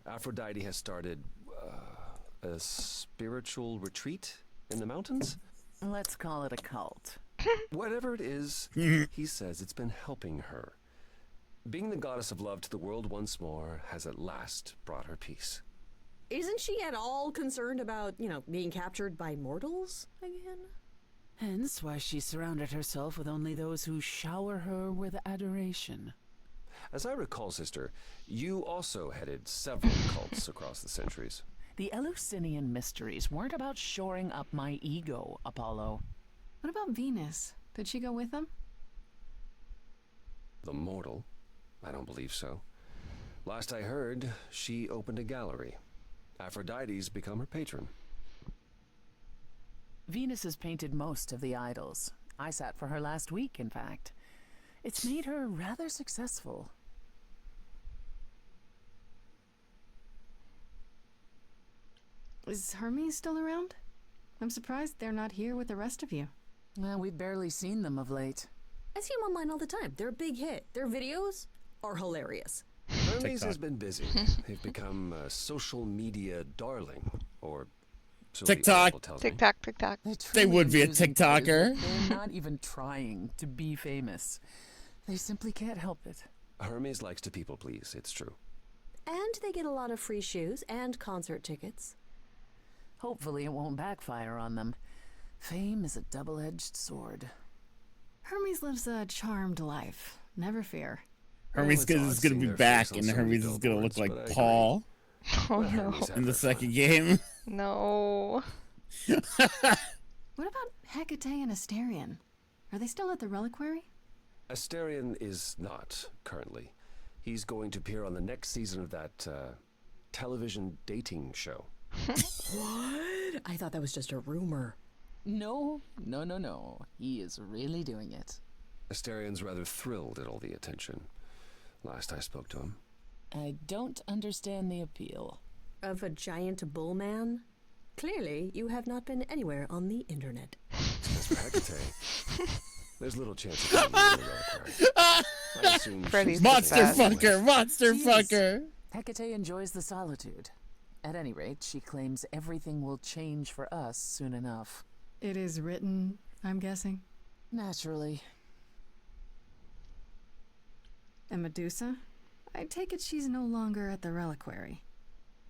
Aphrodite has started a spiritual retreat in the mountains? Let's call it a cult. Whatever it is, he says it's been helping her. Being the goddess of love to the world once more has at last brought her peace. Isn't she at all concerned about, being captured by mortals again? Hence why she surrounded herself with only those who shower her with adoration. As I recall, sister, you also headed several cults across the centuries. The Eleusinian mysteries weren't about shoring up my ego, Apollo. What about Venus? Did she go with them? The mortal? I don't believe so. Last I heard, she opened a gallery. Aphrodite's become her patron. Venus has painted most of the idols. I sat for her last week, in fact. It's made her rather successful. Is Hermes still around? I'm surprised they're not here with the rest of you. Well, we've barely seen them of late. I see them online all the time. They're a big hit. Their videos are hilarious. Hermes has been busy. They've become a social media darling, or so the TikTok. article tells me. TikTok. They would be a Choosing TikToker. praise, they're not even trying to be famous. They simply can't help it. Hermes likes to people please, it's true. And they get a lot of free shoes and concert tickets. Hopefully it won't backfire on them. Fame is a double-edged sword. Hermes lives a charmed life. Never fear. Hermes it's odd is going seeing to be their back, face on and so many Hermes is going to look billboards, like but I agree. Paul Oh Let no. Hermes have in the her fun. second game. No. What about Hecate and Asterion? Are they still at the reliquary? Asterion is not, currently. He's going to appear on the next season of that, television dating show. What? I thought that was just a rumor. No. He is really doing it. Asterion's rather thrilled at all the attention. Last I spoke to him. I don't understand the appeal. Of a giant bull man? Clearly, you have not been anywhere on the internet. As for Hecate, there's little chance of finding the reliquary. I assume Freddy's she's Monster dead. fucker, monster Jeez. fucker. Hecate enjoys the solitude. At any rate, she claims everything will change for us soon enough. It is written, I'm guessing. Naturally. And Medusa? I take it she's no longer at the reliquary.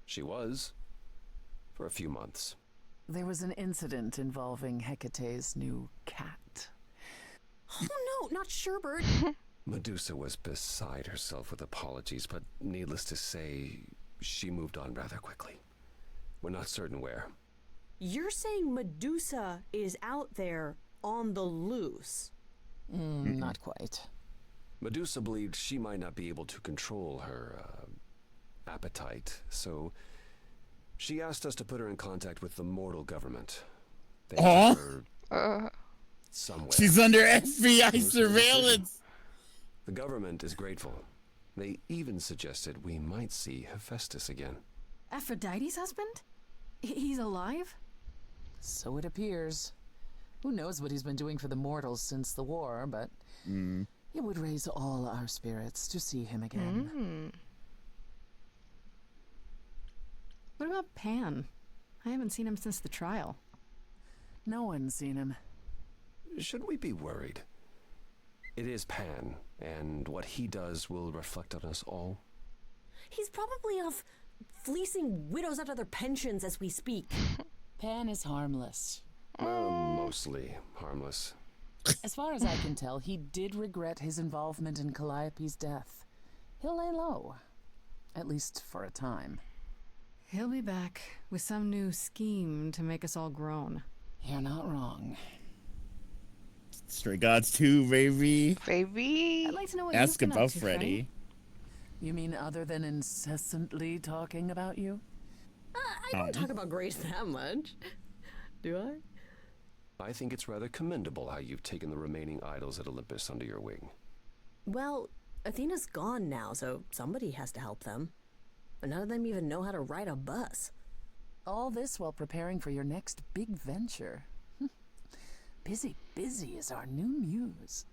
She was. For a few months. There was an incident involving Hecate's new cat. Oh no, not Sherbert. Medusa was beside herself with apologies, but needless to say, she moved on rather quickly. We're not certain where. You're saying Medusa is out there on the loose? Not quite. Medusa believed she might not be able to control her appetite, so she asked us to put her in contact with the mortal government. They Aw. took her somewhere. She's under FBI It was her surveillance. The government is grateful. They even suggested we might see Hephaestus again. Aphrodite's husband? He's alive? So it appears. Who knows what he's been doing for the mortals since the war, but it would raise all our spirits to see him again. What about Pan? I haven't seen him since the trial. No one's seen him. Should we be worried? It is Pan, and what he does will reflect on us all. He's probably off fleecing widows out of their pensions as we speak. Pan is harmless. Mostly harmless. As far as I can tell, he did regret his involvement in Calliope's death. He'll lay low. At least for a time. He'll be back with some new scheme to make us all groan. You're not wrong. Stray Gods 2, baby. Baby. I'd like to know what Ask you've been about up to, Freddy. You mean other than incessantly talking about you? I don't talk about Grace that much. Do I? I think it's rather commendable how you've taken the remaining idols at Olympus under your wing. Well, Athena's gone now, so somebody has to help them. And none of them even know how to ride a bus. All this while preparing for your next big venture. Busy is our new muse.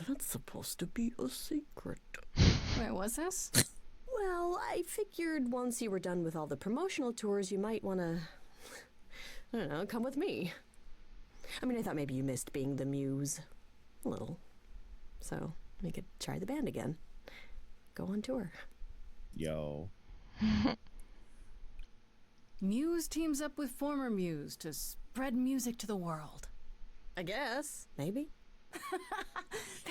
That's supposed to be a secret. Wait, what's this? Well, I figured once you were done with all the promotional tours, you might want to, I don't know, come with me. I mean, I thought maybe you missed being the muse. A little. So, we could try the band again. Go on tour. Yo. Muse teams up with former Muse to spread music to the world. I guess. Maybe.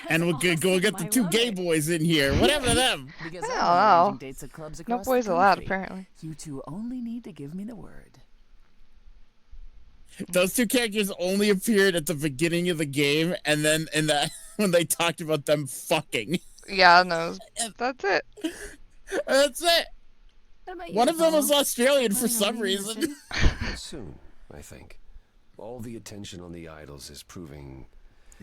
And we'll go get the two gay boys in here. Whatever to them. Because I I'm don't know. arranging dates at clubs No across boys the allowed, country. apparently. You two only need to give me the word. Those two characters only appeared at the beginning of the game, and then when they talked about them fucking. Yeah, no, that's it. That's it. What about you, One of them was Paul? Australian for Planning on some leaving the reason. city? Soon, I think. All the attention on the idols is proving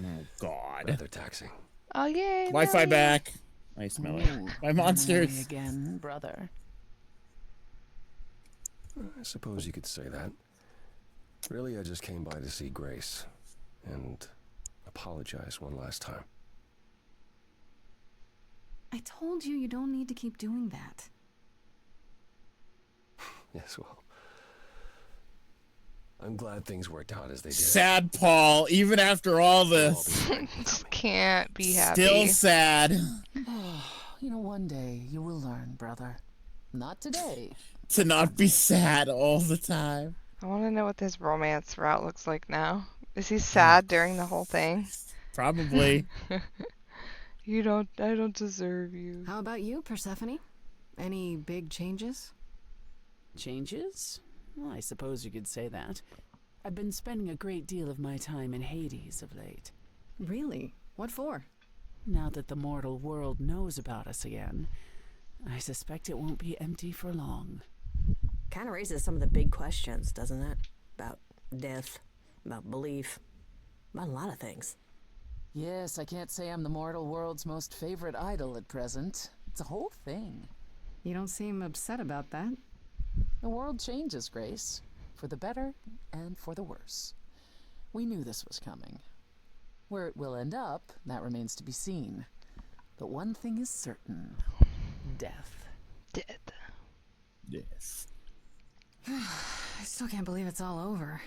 Oh God. rather taxing. Oh, yay. Wi-Fi Melly. back. Nice Melly. My monsters. Melly again, brother. I suppose you could say that. Really, I just came by to see Grace and apologize one last time. I told you don't need to keep doing that. Yes, well, I'm glad things worked out as they did. Sad Paul, even after all We'll all this. be Just can't be happy. Still sad. You know, one day you will learn, brother. Not today. To not be sad all the time. I want to know what this romance route looks like now. Is he sad during the whole thing? Probably. I don't deserve you. How about you, Persephone? Any big changes? Changes? Well, I suppose you could say that. I've been spending a great deal of my time in Hades of late. Really? What for? Now that the mortal world knows about us again, I suspect it won't be empty for long. Kind of raises some of the big questions, doesn't it? About death, about belief, about a lot of things. Yes, I can't say I'm the mortal world's most favorite idol at present. It's a whole thing. You don't seem upset about that. The world changes, Grace. For the better and for the worse. We knew this was coming. Where it will end up, that remains to be seen. But one thing is certain. Death. Dead. Yes. I still can't believe it's all over.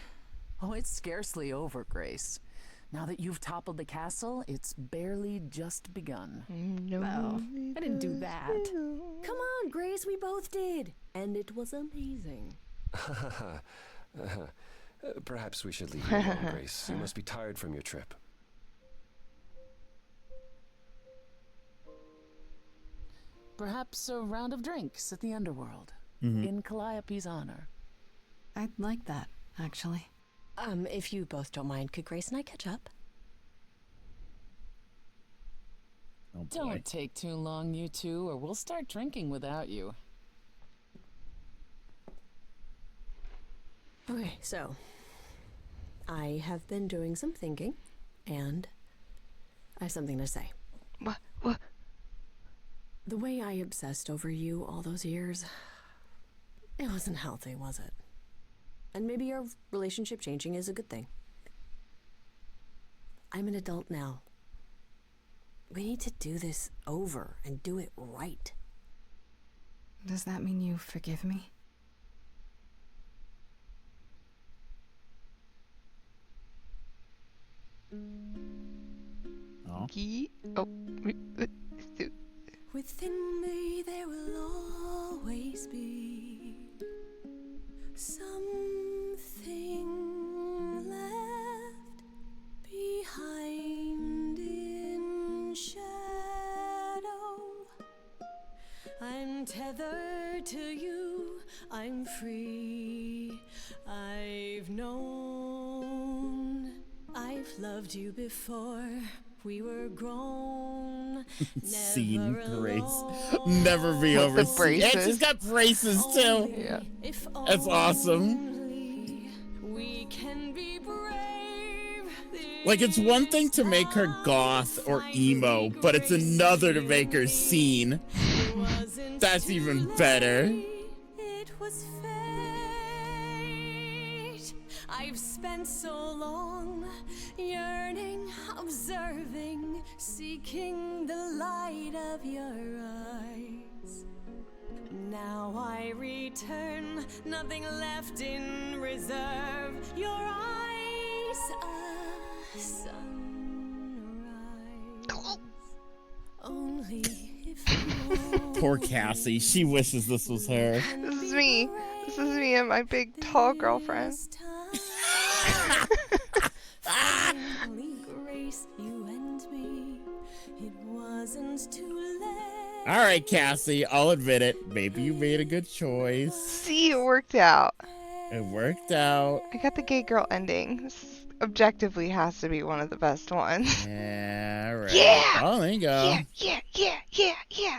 Oh, it's scarcely over, Grace. Now that you've toppled the castle, it's barely just begun. No, I didn't do that. Come on, Grace, we both did. And it was amazing. Perhaps we should leave you alone, Grace. You must be tired from your trip. Perhaps a round of drinks at the underworld. In Calliope's honor. I'd like that, actually. If you both don't mind, could Grace and I catch up? Oh, boy. Don't take too long, you two, or we'll start drinking without you. Okay, so I have been doing some thinking, and I have something to say. What? The way I obsessed over you all those years, it wasn't healthy, was it? And maybe our relationship changing is a good thing. I'm an adult now. We need to do this over and do it right. Does that mean you forgive me? Oh. Within me there will always be something left behind in shadow. I'm tethered to you, I'm free. I've known, I've loved you before. We were grown. Scene, never Grace. alone. Never be With over. the braces. And she's got braces too. Yeah. If That's awesome. only we can be brave. Like, it's one thing to make her goth or emo, but it's another to make her scene. That's even better. It was fate. I've spent so long yearning, observing, seeking the light of your eyes. Now I return, nothing left in reserve. Your eyes, a sunrise. Only if Poor Cassie. She wishes this was her. This is me. This is me and my big tall girlfriend. Finally, Grace, you and me. It wasn't too late. All right, Cassie. I'll admit it. Maybe you made a good choice. See, it worked out. It worked out. I got the gay girl ending. This objectively has to be one of the best ones. Yeah, right. Yeah! Oh, there you go. Yeah.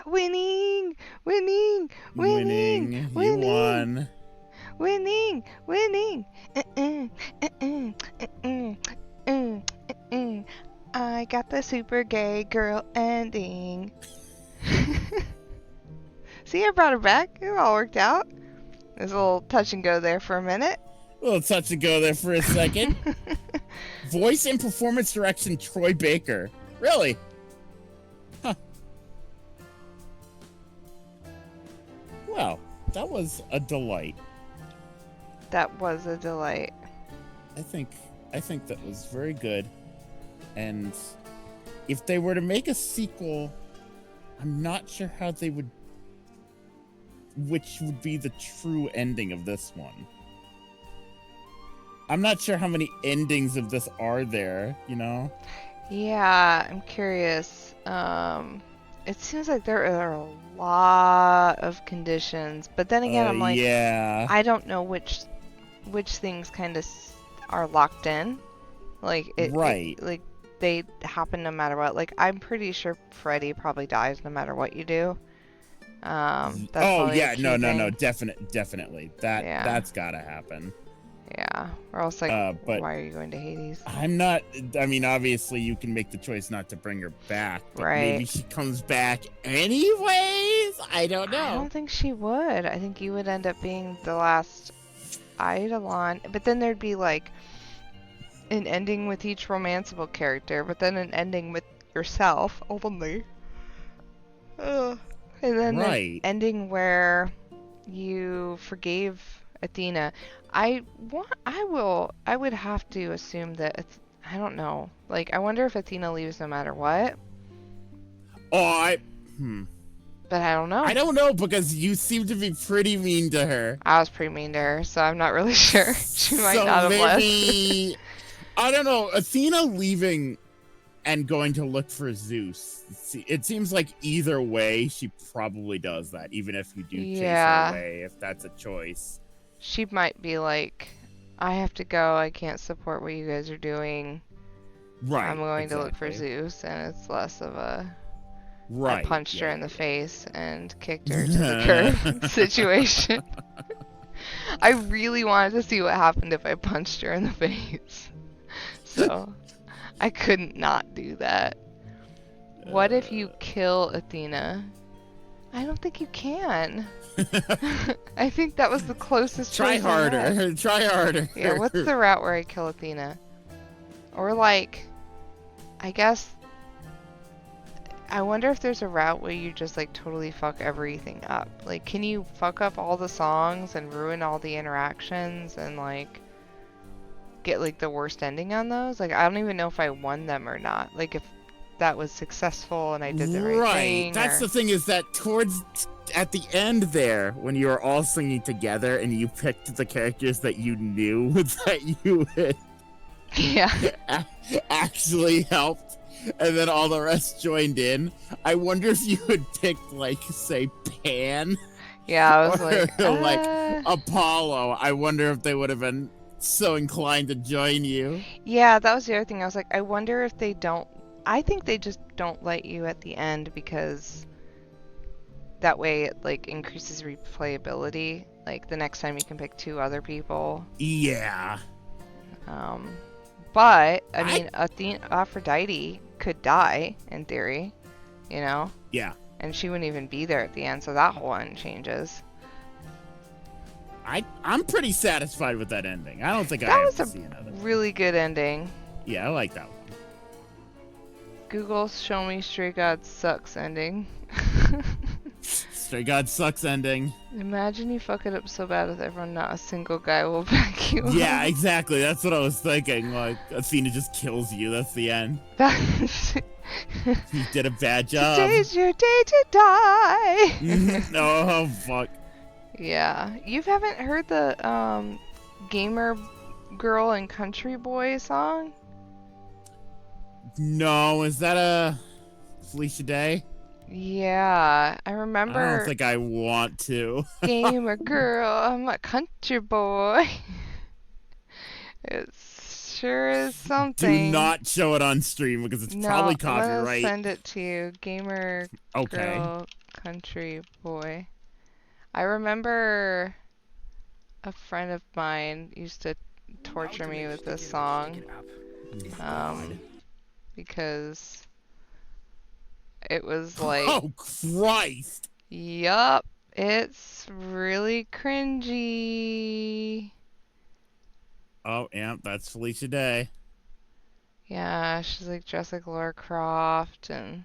Winning. Winning. You won. Winning. I got the super gay girl ending. See, I brought her back. It all worked out. There's a little touch and go there for a minute. A little touch and go there for a second. Voice and performance direction, Troy Baker. Really? Huh. Well, that was a delight. That was a delight. I think that was very good. And if they were to make a sequel, I'm not sure how they would, which would be the true ending of this one. I'm not sure how many endings of this are there, you know? Yeah, I'm curious. It seems like there are a lot of conditions, but then again, I'm like, yeah. I don't know which things kind of are locked in. Like it, Right. like they happen no matter what. Like, I'm pretty sure Freddy probably dies no matter what you do. That's probably a key no, thing. definitely. That's gotta happen. Yeah, or else like, but why are you going to Hades? I'm not. I mean, obviously, you can make the choice not to bring her back, but maybe she comes back anyways. I don't know. I don't think she would. I think you would end up being the last Eidolon, but then there'd be like an ending with each romanceable character, but then an ending with yourself only. And then an ending where you forgave Athena. I would have to assume that I don't know. Like, I wonder if Athena leaves no matter what. But I don't know. I don't know, because you seem to be pretty mean to her. I was pretty mean to her, so I'm not really sure. She might not have maybe, left. I don't know. Athena leaving and going to look for Zeus. It seems like either way, she probably does that, even if you do chase her away, if that's a choice. She might be like, I have to go. I can't support what you guys are doing. Right. I'm going to look for Zeus, and it's less of a I punched her in the face and kicked her to the curb situation. I really wanted to see what happened if I punched her in the face. So I couldn't not do that. What if you kill Athena? I don't think you can. I think that was the closest Try harder. Try harder. Yeah, what's the route where I kill Athena? Or like, I guess, I wonder if there's a route where you just like totally fuck everything up. Like, can you fuck up all the songs and ruin all the interactions and like get like the worst ending on those? Like, I don't even know if I won them or not. Like, if that was successful and I did the right thing. That's the thing, is that at the end there, when you were all singing together and you picked the characters that you knew that you would actually helped, and then all the rest joined in, I wonder if you had picked, like, say, Pan. Yeah, I was like Apollo. I wonder if they would have been so inclined to join you. Yeah, that was the other thing. I was like, I wonder if they don't. I think they just don't let you at the end because that way it like increases replayability. Like the next time you can pick 2 other people. Yeah. But I mean, Aphrodite could die in theory, you know? Yeah. And she wouldn't even be there at the end, so that whole end changes. I'm pretty satisfied with that ending. I don't think that I have was to a see another really good ending. Yeah, I like that one. Google show me Stray God sucks ending. Stray God sucks ending. Imagine you fuck it up so bad with everyone, not a single guy will back you up. Yeah, exactly. That's what I was thinking. Like, Athena just kills you. That's the end. You did a bad job. Today's your day to die. Oh, fuck. Yeah. You haven't heard the Gamer Girl and Country Boy song? No, is that a Felicia Day? Yeah, I remember. I don't think I want to. Gamer girl, I'm a country boy. It sure is something. Do not show it on stream because it's probably copyright. I'm gonna send it to you. Gamer girl, country boy. I remember a friend of mine used to torture me with this song. Because it was like, oh Christ! Yup, it's really cringy. Oh yeah, that's Felicia Day. Yeah, she's like dressed like Lara Croft and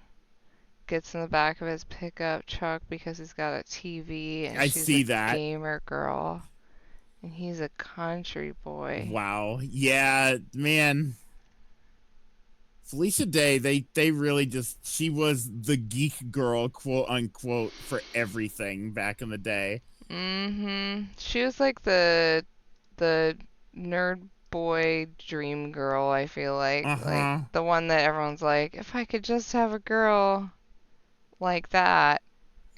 gets in the back of his pickup truck because he's got a TV and she's a gamer girl and he's a country boy. Wow, yeah, man. Felicia Day, they really just, she was the geek girl, quote unquote, for everything back in the day. Mm-hmm. She was like the nerd boy dream girl, I feel like. Like the one that everyone's like, if I could just have a girl like that.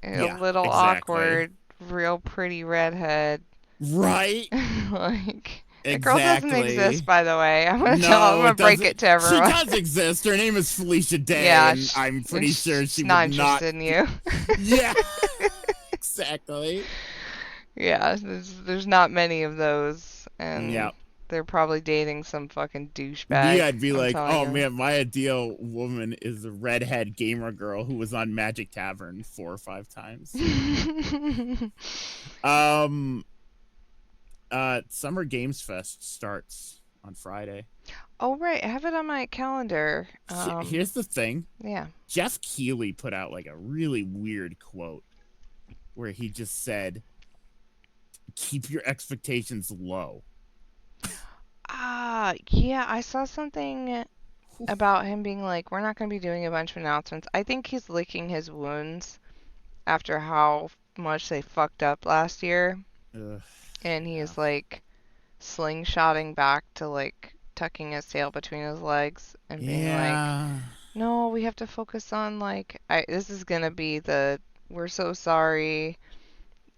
A little awkward, real pretty redhead. Right? Like, The girl doesn't Exactly. exist, by the way. I'm gonna No, break doesn't. it to She everyone. does exist. Her name is Felicia Day, Yeah, and I'm pretty sure she's she not would not. interested in you. Yeah, exactly. Yeah, there's not many of those, Yeah. and they're probably dating some fucking Me, douchebag. I'd be I'm like, telling oh you. man, my ideal woman is a redhead gamer girl who was on Magic Tavern 4 or 5 times. Summer Games Fest starts on Friday. Oh right, I have it on my calendar. Here's the thing. Yeah. Jeff Keighley put out like a really weird quote where he just said, keep your expectations low. Yeah, I saw something about him being like, we're not going to be doing a bunch of announcements. I think he's licking his wounds after how much they fucked up last year. Ugh, And he's like slingshotting back to like tucking his tail between his legs and being like, no, we have to focus on like, this is going to be the, we're so sorry.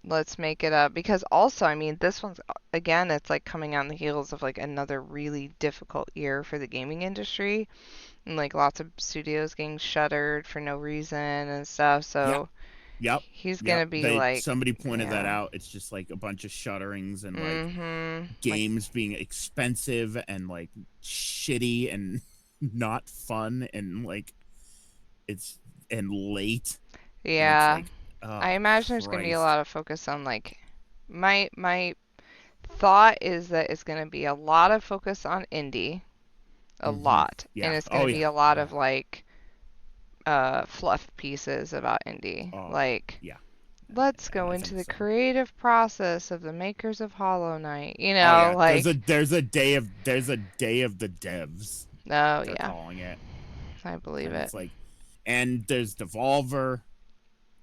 Let's make it up. Because also, I mean, this one's, again, it's like coming on the heels of like another really difficult year for the gaming industry. And like lots of studios getting shuttered for no reason and stuff. So Yep. he's going to be like. Somebody pointed that out. It's just like a bunch of shutterings and like games being expensive and like shitty and not fun and like and late. Yeah. And it's like, oh, I imagine there's going to be a Christ. lot of focus on like my thought is that it's going to be a lot of focus on indie, a lot, Yeah. and it's going to be a lot of like fluff pieces about indie, like let's go into the creative process of the makers of Hollow Knight, you know, like there's a day of the devs. Oh they're yeah, calling it. I believe it. It's like, and there's Devolver.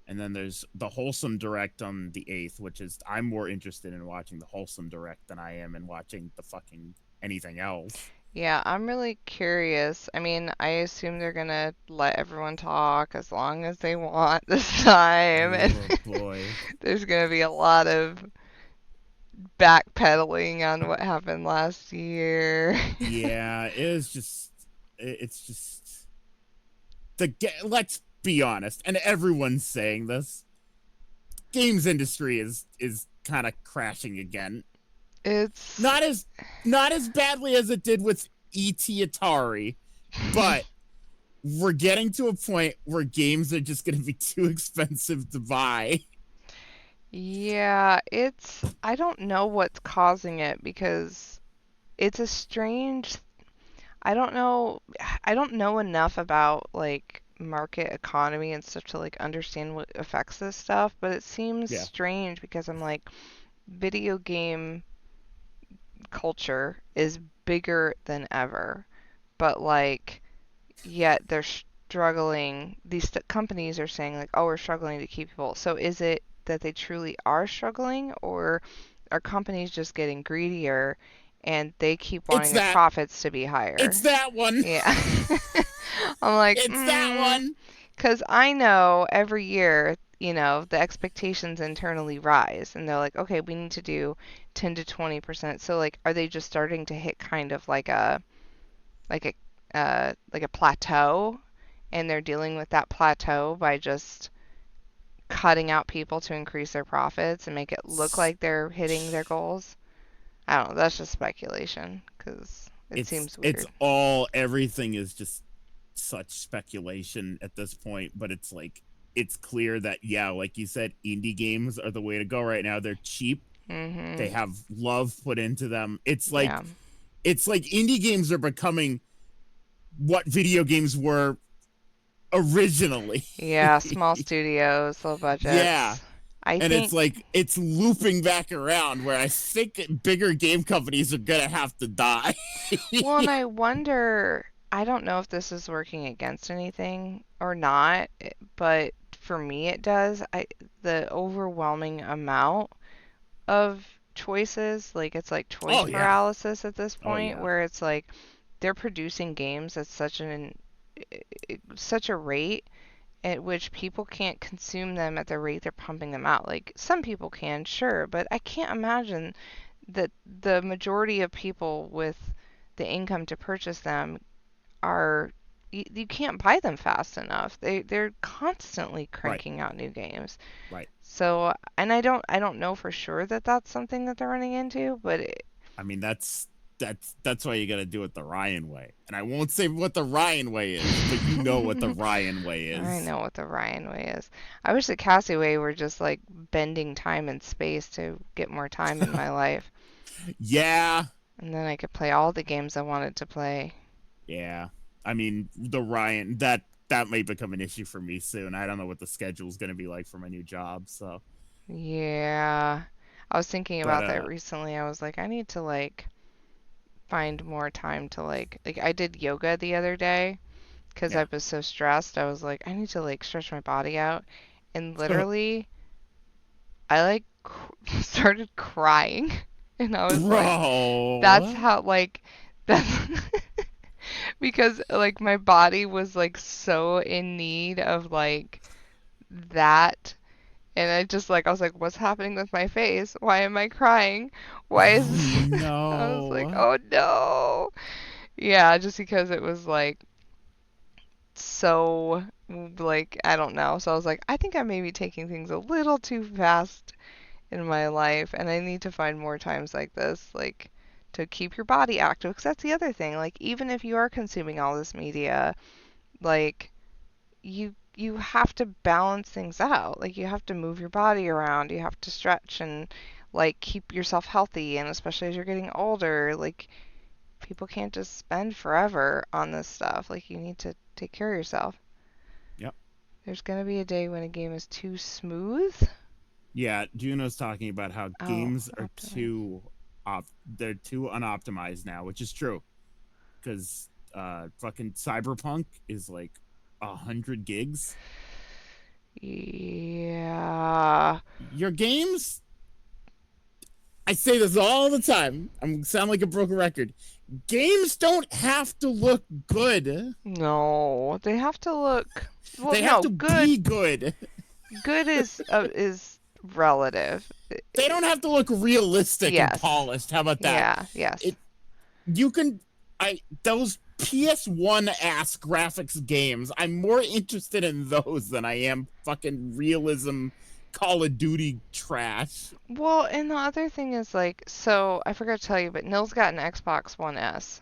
And then there's the Wholesome Direct on the 8th, which is, I'm more interested in watching the Wholesome Direct than I am in watching the fucking anything else. Yeah, I'm really curious. I mean, I assume they're gonna let everyone talk as long as they want this time. Oh boy. There's gonna be a lot of backpedaling on what happened last year. Yeah, it's just let's be honest, and everyone's saying this. Games industry is kind of crashing again. It's not as badly as it did with E.T. Atari, but we're getting to a point where games are just going to be too expensive to buy. Yeah, I don't know what's causing it because it's a strange, I don't know enough about like market economy and stuff to like understand what affects this stuff, but it seems strange because I'm like, video game culture is bigger than ever, but like yet they're struggling. These companies are saying like, oh, we're struggling to keep people. So is it that they truly are struggling, or are companies just getting greedier and they keep wanting their profits to be higher? It's that one. Yeah. I'm like, it's that one. Because I know every year, you know, the expectations internally rise, and they're like, okay, we need to do 10 to 20%. So like, are they just starting to hit kind of like a plateau, and they're dealing with that plateau by just cutting out people to increase their profits and make it look like they're hitting their goals? I don't know. That's just speculation because it seems weird. Everything is just such speculation at this point, but it's like, it's clear that, yeah, like you said, indie games are the way to go right now. They're cheap. They have love put into them. It's like indie games are becoming what video games were originally. Yeah, small studios, low budgets. Yeah. It's like, it's looping back around where I think bigger game companies are going to have to die. Well, and I wonder, I don't know if this is working against anything or not, but for me it does. The overwhelming amount of choices, like it's like choice paralysis at this point, where it's like they're producing games at such a rate at which people can't consume them at the rate they're pumping them out. Like some people can, sure, but I can't imagine that the majority of people with the income to purchase them are you can't buy them fast enough. They're constantly Right. cranking out new games. Right. So, and I don't know for sure that that's something that they're running into, but I mean, that's why you got to do it the Ryan way. And I won't say what the Ryan way is, but you know what the Ryan way is. I know what the Ryan way is. I wish the Cassie way were just like bending time and space to get more time in my life. Yeah. And then I could play all the games I wanted to play. Yeah. I mean, the Ryan, that may become an issue for me soon. I don't know what the schedule's going to be like for my new job, so. Yeah. I was thinking about that recently. I was like, I need to like find more time to like I did yoga the other day because I was so stressed. I was like, I need to like stretch my body out. And literally I like started crying. And I was like, that's how like that's because like my body was like so in need of like that. And I just like I was like, what's happening with my face? Why am I crying? Why is this? No. I was like, oh no. Yeah, just because it was like so like I don't know. So I was like, I think I may be taking things a little too fast in my life, and I need to find more times like this, like to keep your body active. Because that's the other thing. Like even if you are consuming all this media, like you have to balance things out. Like you have to move your body around. You have to stretch and like keep yourself healthy. And especially as you're getting older, like people can't just spend forever on this stuff. Like you need to take care of yourself. Yep. There's gonna be a day when a game is too smooth. Yeah, Juno's talking about how games are too unoptimized now, which is true. Because fucking Cyberpunk is like 100 gigs. Yeah. Your games, I say this all the time. I'm sound like a broken record. Games don't have to look good. No, they have to look. Well, they have to be good. Good is relative. They don't have to look realistic and polished. How about that? Yeah. Yes. You can. Those PS1 ass graphics games. I'm more interested in those than I am fucking realism Call of Duty trash. Well, and the other thing is like, so I forgot to tell you, but Nil's got an Xbox One S.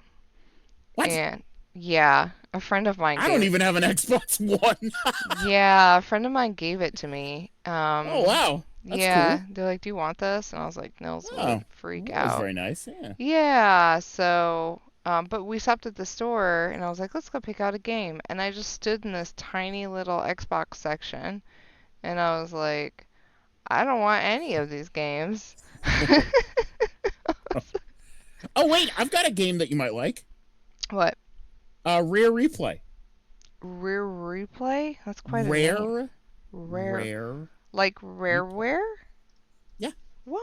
What? And yeah, a friend of mine. I don't even have an Xbox One. Yeah, a friend of mine gave it to me. Oh wow. That's yeah, cool. they're like, "Do you want this?" And I was like, "Nils would freak that was out." very nice. Yeah. Yeah. So, but we stopped at the store, and I was like, "Let's go pick out a game." And I just stood in this tiny little Xbox section, and I was like, "I don't want any of these games." Oh wait, I've got a game that you might like. What? Rare Replay. Rare Replay? That's quite rare. A name. Rare. Like Rareware? Yeah. What?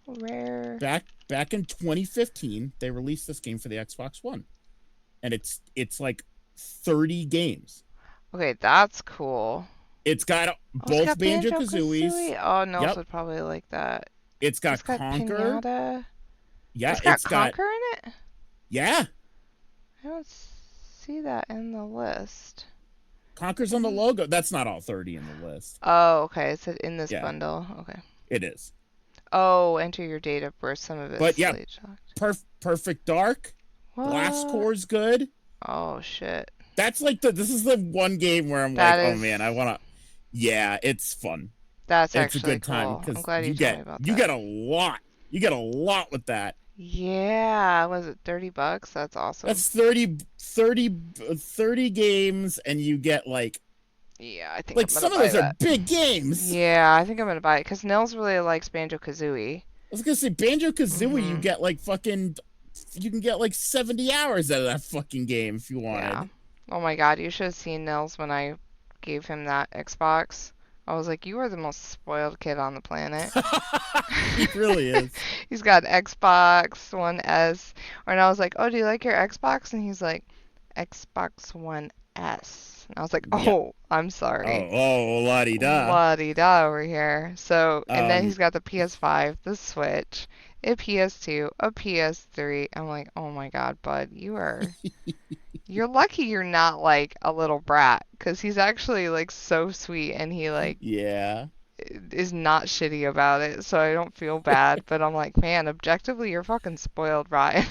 Rare. Back in 2015, they released this game for the Xbox One, and it's like 30 games. Okay, that's cool. It's got both Banjo-Kazooies. Oh, Nels would probably like that. It's got Conker. Pinata. Yeah, it's got Conker in it? Yeah. I don't see that in the list. Conker's on the logo. That's not all 30 in the list. Oh, okay. It's in this bundle. Okay. It is. Oh, enter your date of birth. Some of it's late shocked. Perfect Dark. Blast Core's good. Oh, shit. That's like this is the one game where I'm oh man, I want to. Yeah, it's fun. That's it's actually a good time cool. I'm glad you told me about that. You get a lot. You get a lot with that. Yeah, was it $30? That's awesome. That's 30 games, and you get like. Yeah, I think like I'm gonna some of buy those that. are big games. Yeah, I think I'm gonna buy it because Nils really likes Banjo-Kazooie. I was gonna say Banjo-Kazooie, you get like fucking. You can get like 70 hours out of that fucking game if you wanted. Yeah. Oh my god, you should have seen Nils when I gave him that Xbox. I was like, you are the most spoiled kid on the planet. He really is. He's got Xbox One S. And I was like, oh, do you like your Xbox? And he's like, Xbox One S. And I was like, oh, I'm sorry. Oh, la-di-da. La-di-da over here. So, and then he's got the PS5, the Switch, a PS2, a PS3. I'm like, oh my God, bud, you're lucky you're not like a little brat, because he's actually like so sweet, and he like Yeah. is not shitty about it, so I don't feel bad. But I'm like, man, objectively, you're fucking spoiled, Ryan.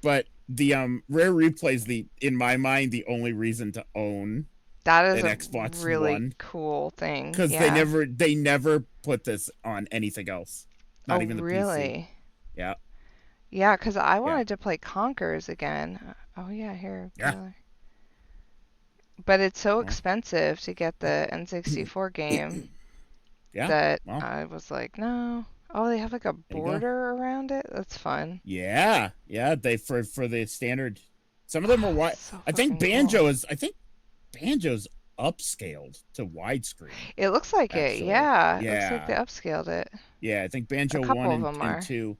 But the Rare Replay's in my mind the only reason to own That is an a Xbox really One, cool thing. because Yeah. they never put this on anything else, not Oh, even the PC. really? Yeah. Yeah, because I Yeah. wanted to play Conkers again. Oh, yeah, here. Yeah. Taylor. But it's so Well. expensive to get the N64 game Yeah. that Well. I was like, no. Oh, they have like a There you go. border around it? That's fun. Yeah. They for the standard. Some of them are wide. So I think fucking cool. Banjo's upscaled to widescreen. It looks like Actually. it, yeah. It looks Yeah. like they upscaled it. Yeah, I think Banjo A couple 1 of them are. and 2.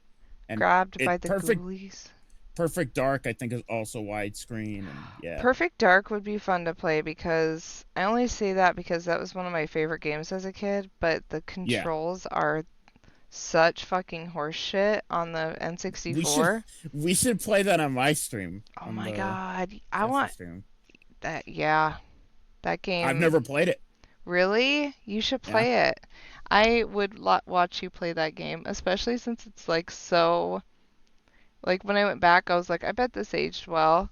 And Grabbed by the Perfect ghoulies. Perfect Dark, I think, is also widescreen. And yeah. Perfect Dark would be fun to play, because I only say that because that was one of my favorite games as a kid, but the controls are such fucking horseshit on the N64. We should play that on my stream. Oh my God. I want stream. that. Yeah. That game. I've never played it. Really? You should play it. I would watch you play that game, especially since it's like so. Like when I went back, I was like, I bet this aged well.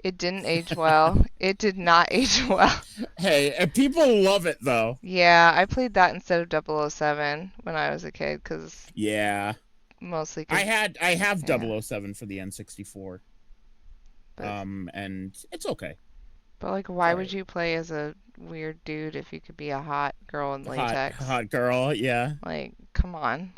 It didn't age well. It did not age well. Hey, and people love it though. Yeah, I played that instead of 007 when I was a kid, because yeah, mostly. I have 007 for the N64. And it's okay. But like, why would you play as a weird dude if you could be a hot girl in latex? Hot girl, yeah. Like, come on.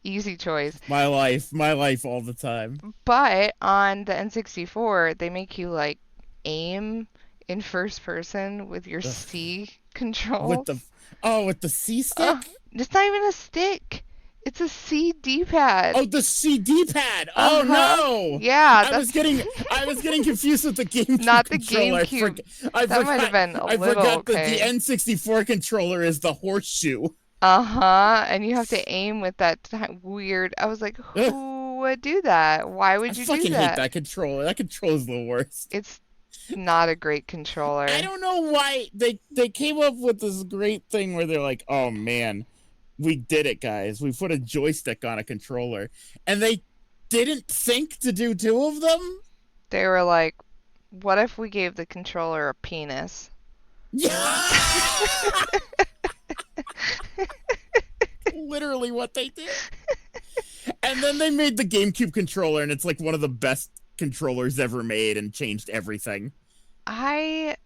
Easy choice. My life all the time. But on the N64, they make you like aim in first person with your C controls. With the C stick? It's not even a stick. It's a C D-pad. Oh, the C D-pad. Oh no. Yeah, I was getting confused with the GameCube not the controller. GameCube. That might have been I forgot that the N64 controller is the horseshoe. And you have to aim with that weird. I was like, who would do that? Why would you do that? I fucking hate that controller. That controller's the worst. It's not a great controller. I don't know why they came up with this great thing where they're like, oh man, we did it, guys. We put a joystick on a controller. And they didn't think to do two of them? They were like, what if we gave the controller a penis? Literally what they did. And then they made the GameCube controller, and it's like one of the best controllers ever made and changed everything. I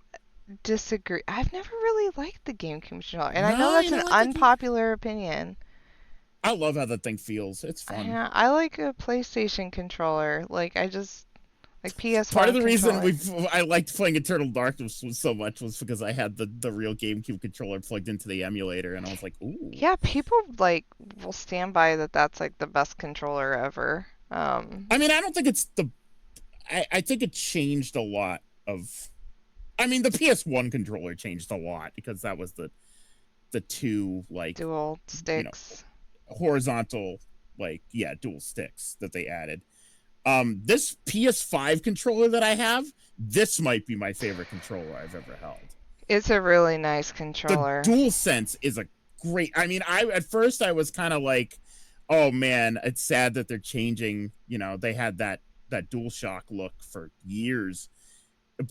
disagree. I've never really liked the GameCube controller, and I know that's an unpopular opinion. I love how that thing feels. It's fun. Yeah, I like a PlayStation controller. Like, I just like PS1. Part of the reason I liked playing Eternal Darkness so much was because I had the real GameCube controller plugged into the emulator, and I was like, ooh. Yeah, people like will stand by that. That's like the best controller ever. I mean, I don't think it's I think it changed a lot of. I mean, the PS1 controller changed a lot because that was the two like dual sticks, horizontal dual sticks that they added. This PS5 controller that I have, this might be my favorite controller I've ever held. It's a really nice controller. The DualSense is a great. I mean, at first I was kind of like, oh man, it's sad that they're changing. You know, they had that DualShock look for years.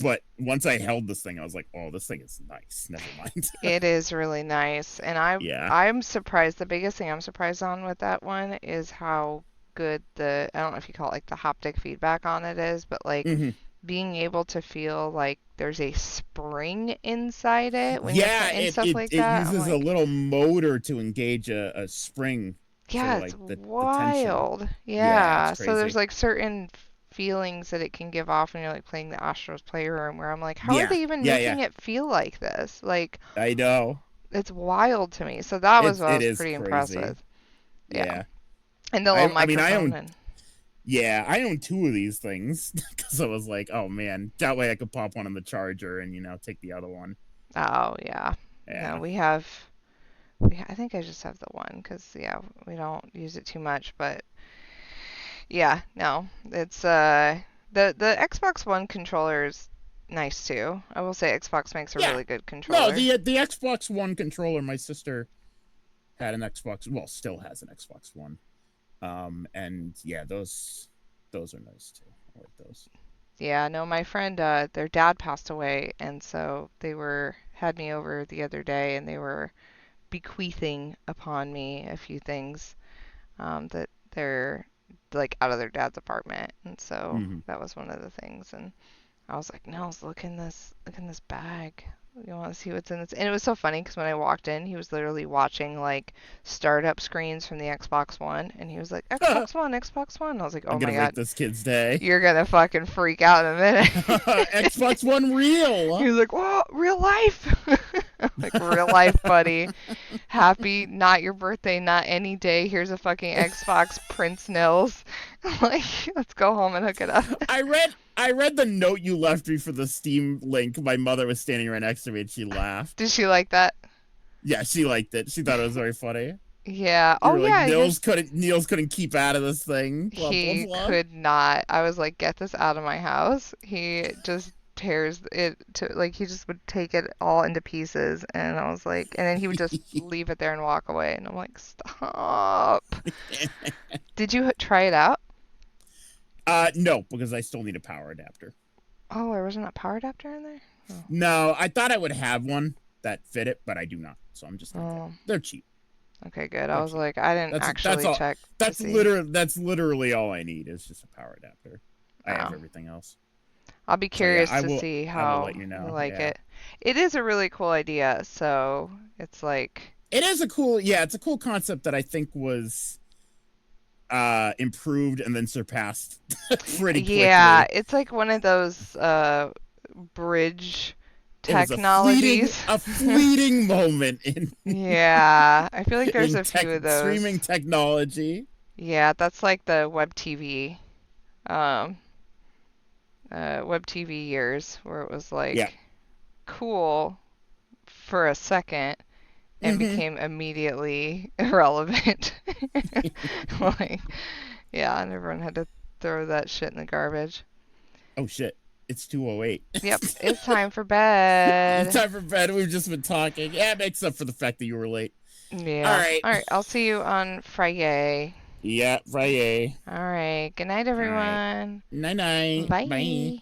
But once I held this thing, I was like, oh, this thing is nice. Never mind. It is really nice. And I'm surprised. The biggest thing I'm surprised on with that one is how good I don't know if you call it like the haptic feedback on it is, but like being able to feel like there's a spring inside it when you're putting stuff like that. It uses a little motor to engage a spring. Yeah, it's wild. Yeah, so there's like certain feelings that it can give off when you're like playing the Astros Playroom, where I'm like, how are they even making it feel like this? Like, I know, it's wild to me. So that was what I was pretty impressed with. Yeah. And the little microphone. I own two of these things because I was like, oh man, that way I could pop one on the charger and take the other one. Oh yeah. No, we have I think I just have the one because yeah, we don't use it too much. But yeah, no, it's the Xbox One controller is nice too. I will say Xbox makes a Yeah. really good No, controller. the Xbox One controller. My sister had an Xbox. Well, still has an Xbox One. And yeah, those are nice too. I like those. Yeah, no, my friend, their dad passed away, and so they had me over the other day, and they were bequeathing upon me a few things that they're like out of their dad's apartment, and so that was one of the things. And I was like, Nels, look in this bag. You want to see what's in this? And it was so funny because when I walked in, he was literally watching like startup screens from the Xbox One, and he was like, Xbox One, Xbox One. I was like, oh I'm gonna my make God, this kid's day. you're gonna fucking freak out in a minute. Xbox One real. He was like, whoa, real life. I'm like, real life, buddy. Happy, not your birthday, not any day. Here's a fucking Xbox, Prince Nils. Like, let's go home and hook it up. I read the note you left me for the Steam link. My mother was standing right next to me and she laughed. Did she like that? Yeah, she liked it. She thought it was very funny. Yeah. You Oh were like, yeah. Niels couldn't keep out of this thing. Blah, He blah, blah. could not. I was like, get this out of my house. He just tears it to like he just would take it all into pieces, and I was like, and then he would just leave it there and walk away, and I'm like, stop. Did you try it out? No, because I still need a power adapter. Oh, there wasn't a power adapter in there? Oh. No, I thought I would have one that fit it, but I do not. So I'm just they're cheap. Okay, good. I was like, I didn't actually check. That's literally all I need is just a power adapter. I have everything else. I'll be curious to see how you like it. It is a really cool idea. So it's like it's a cool concept that I think was improved and then surpassed pretty quickly. Yeah, it's like one of those bridge technologies. A fleeting moment in Yeah, I feel like there's a few of those. Streaming technology. Yeah, that's like the web TV web TV years where it was like cool for a second and became immediately irrelevant. Like, yeah, and everyone had to throw that shit in the garbage. Oh shit. It's 2:08. Yep, it's time for bed. It's time for bed. We've just been talking. Yeah, it makes up for the fact that you were late. Yeah. All right. I'll see you on Friday. Yeah, Friday. All right. Good night, everyone. Night night. Bye. Bye.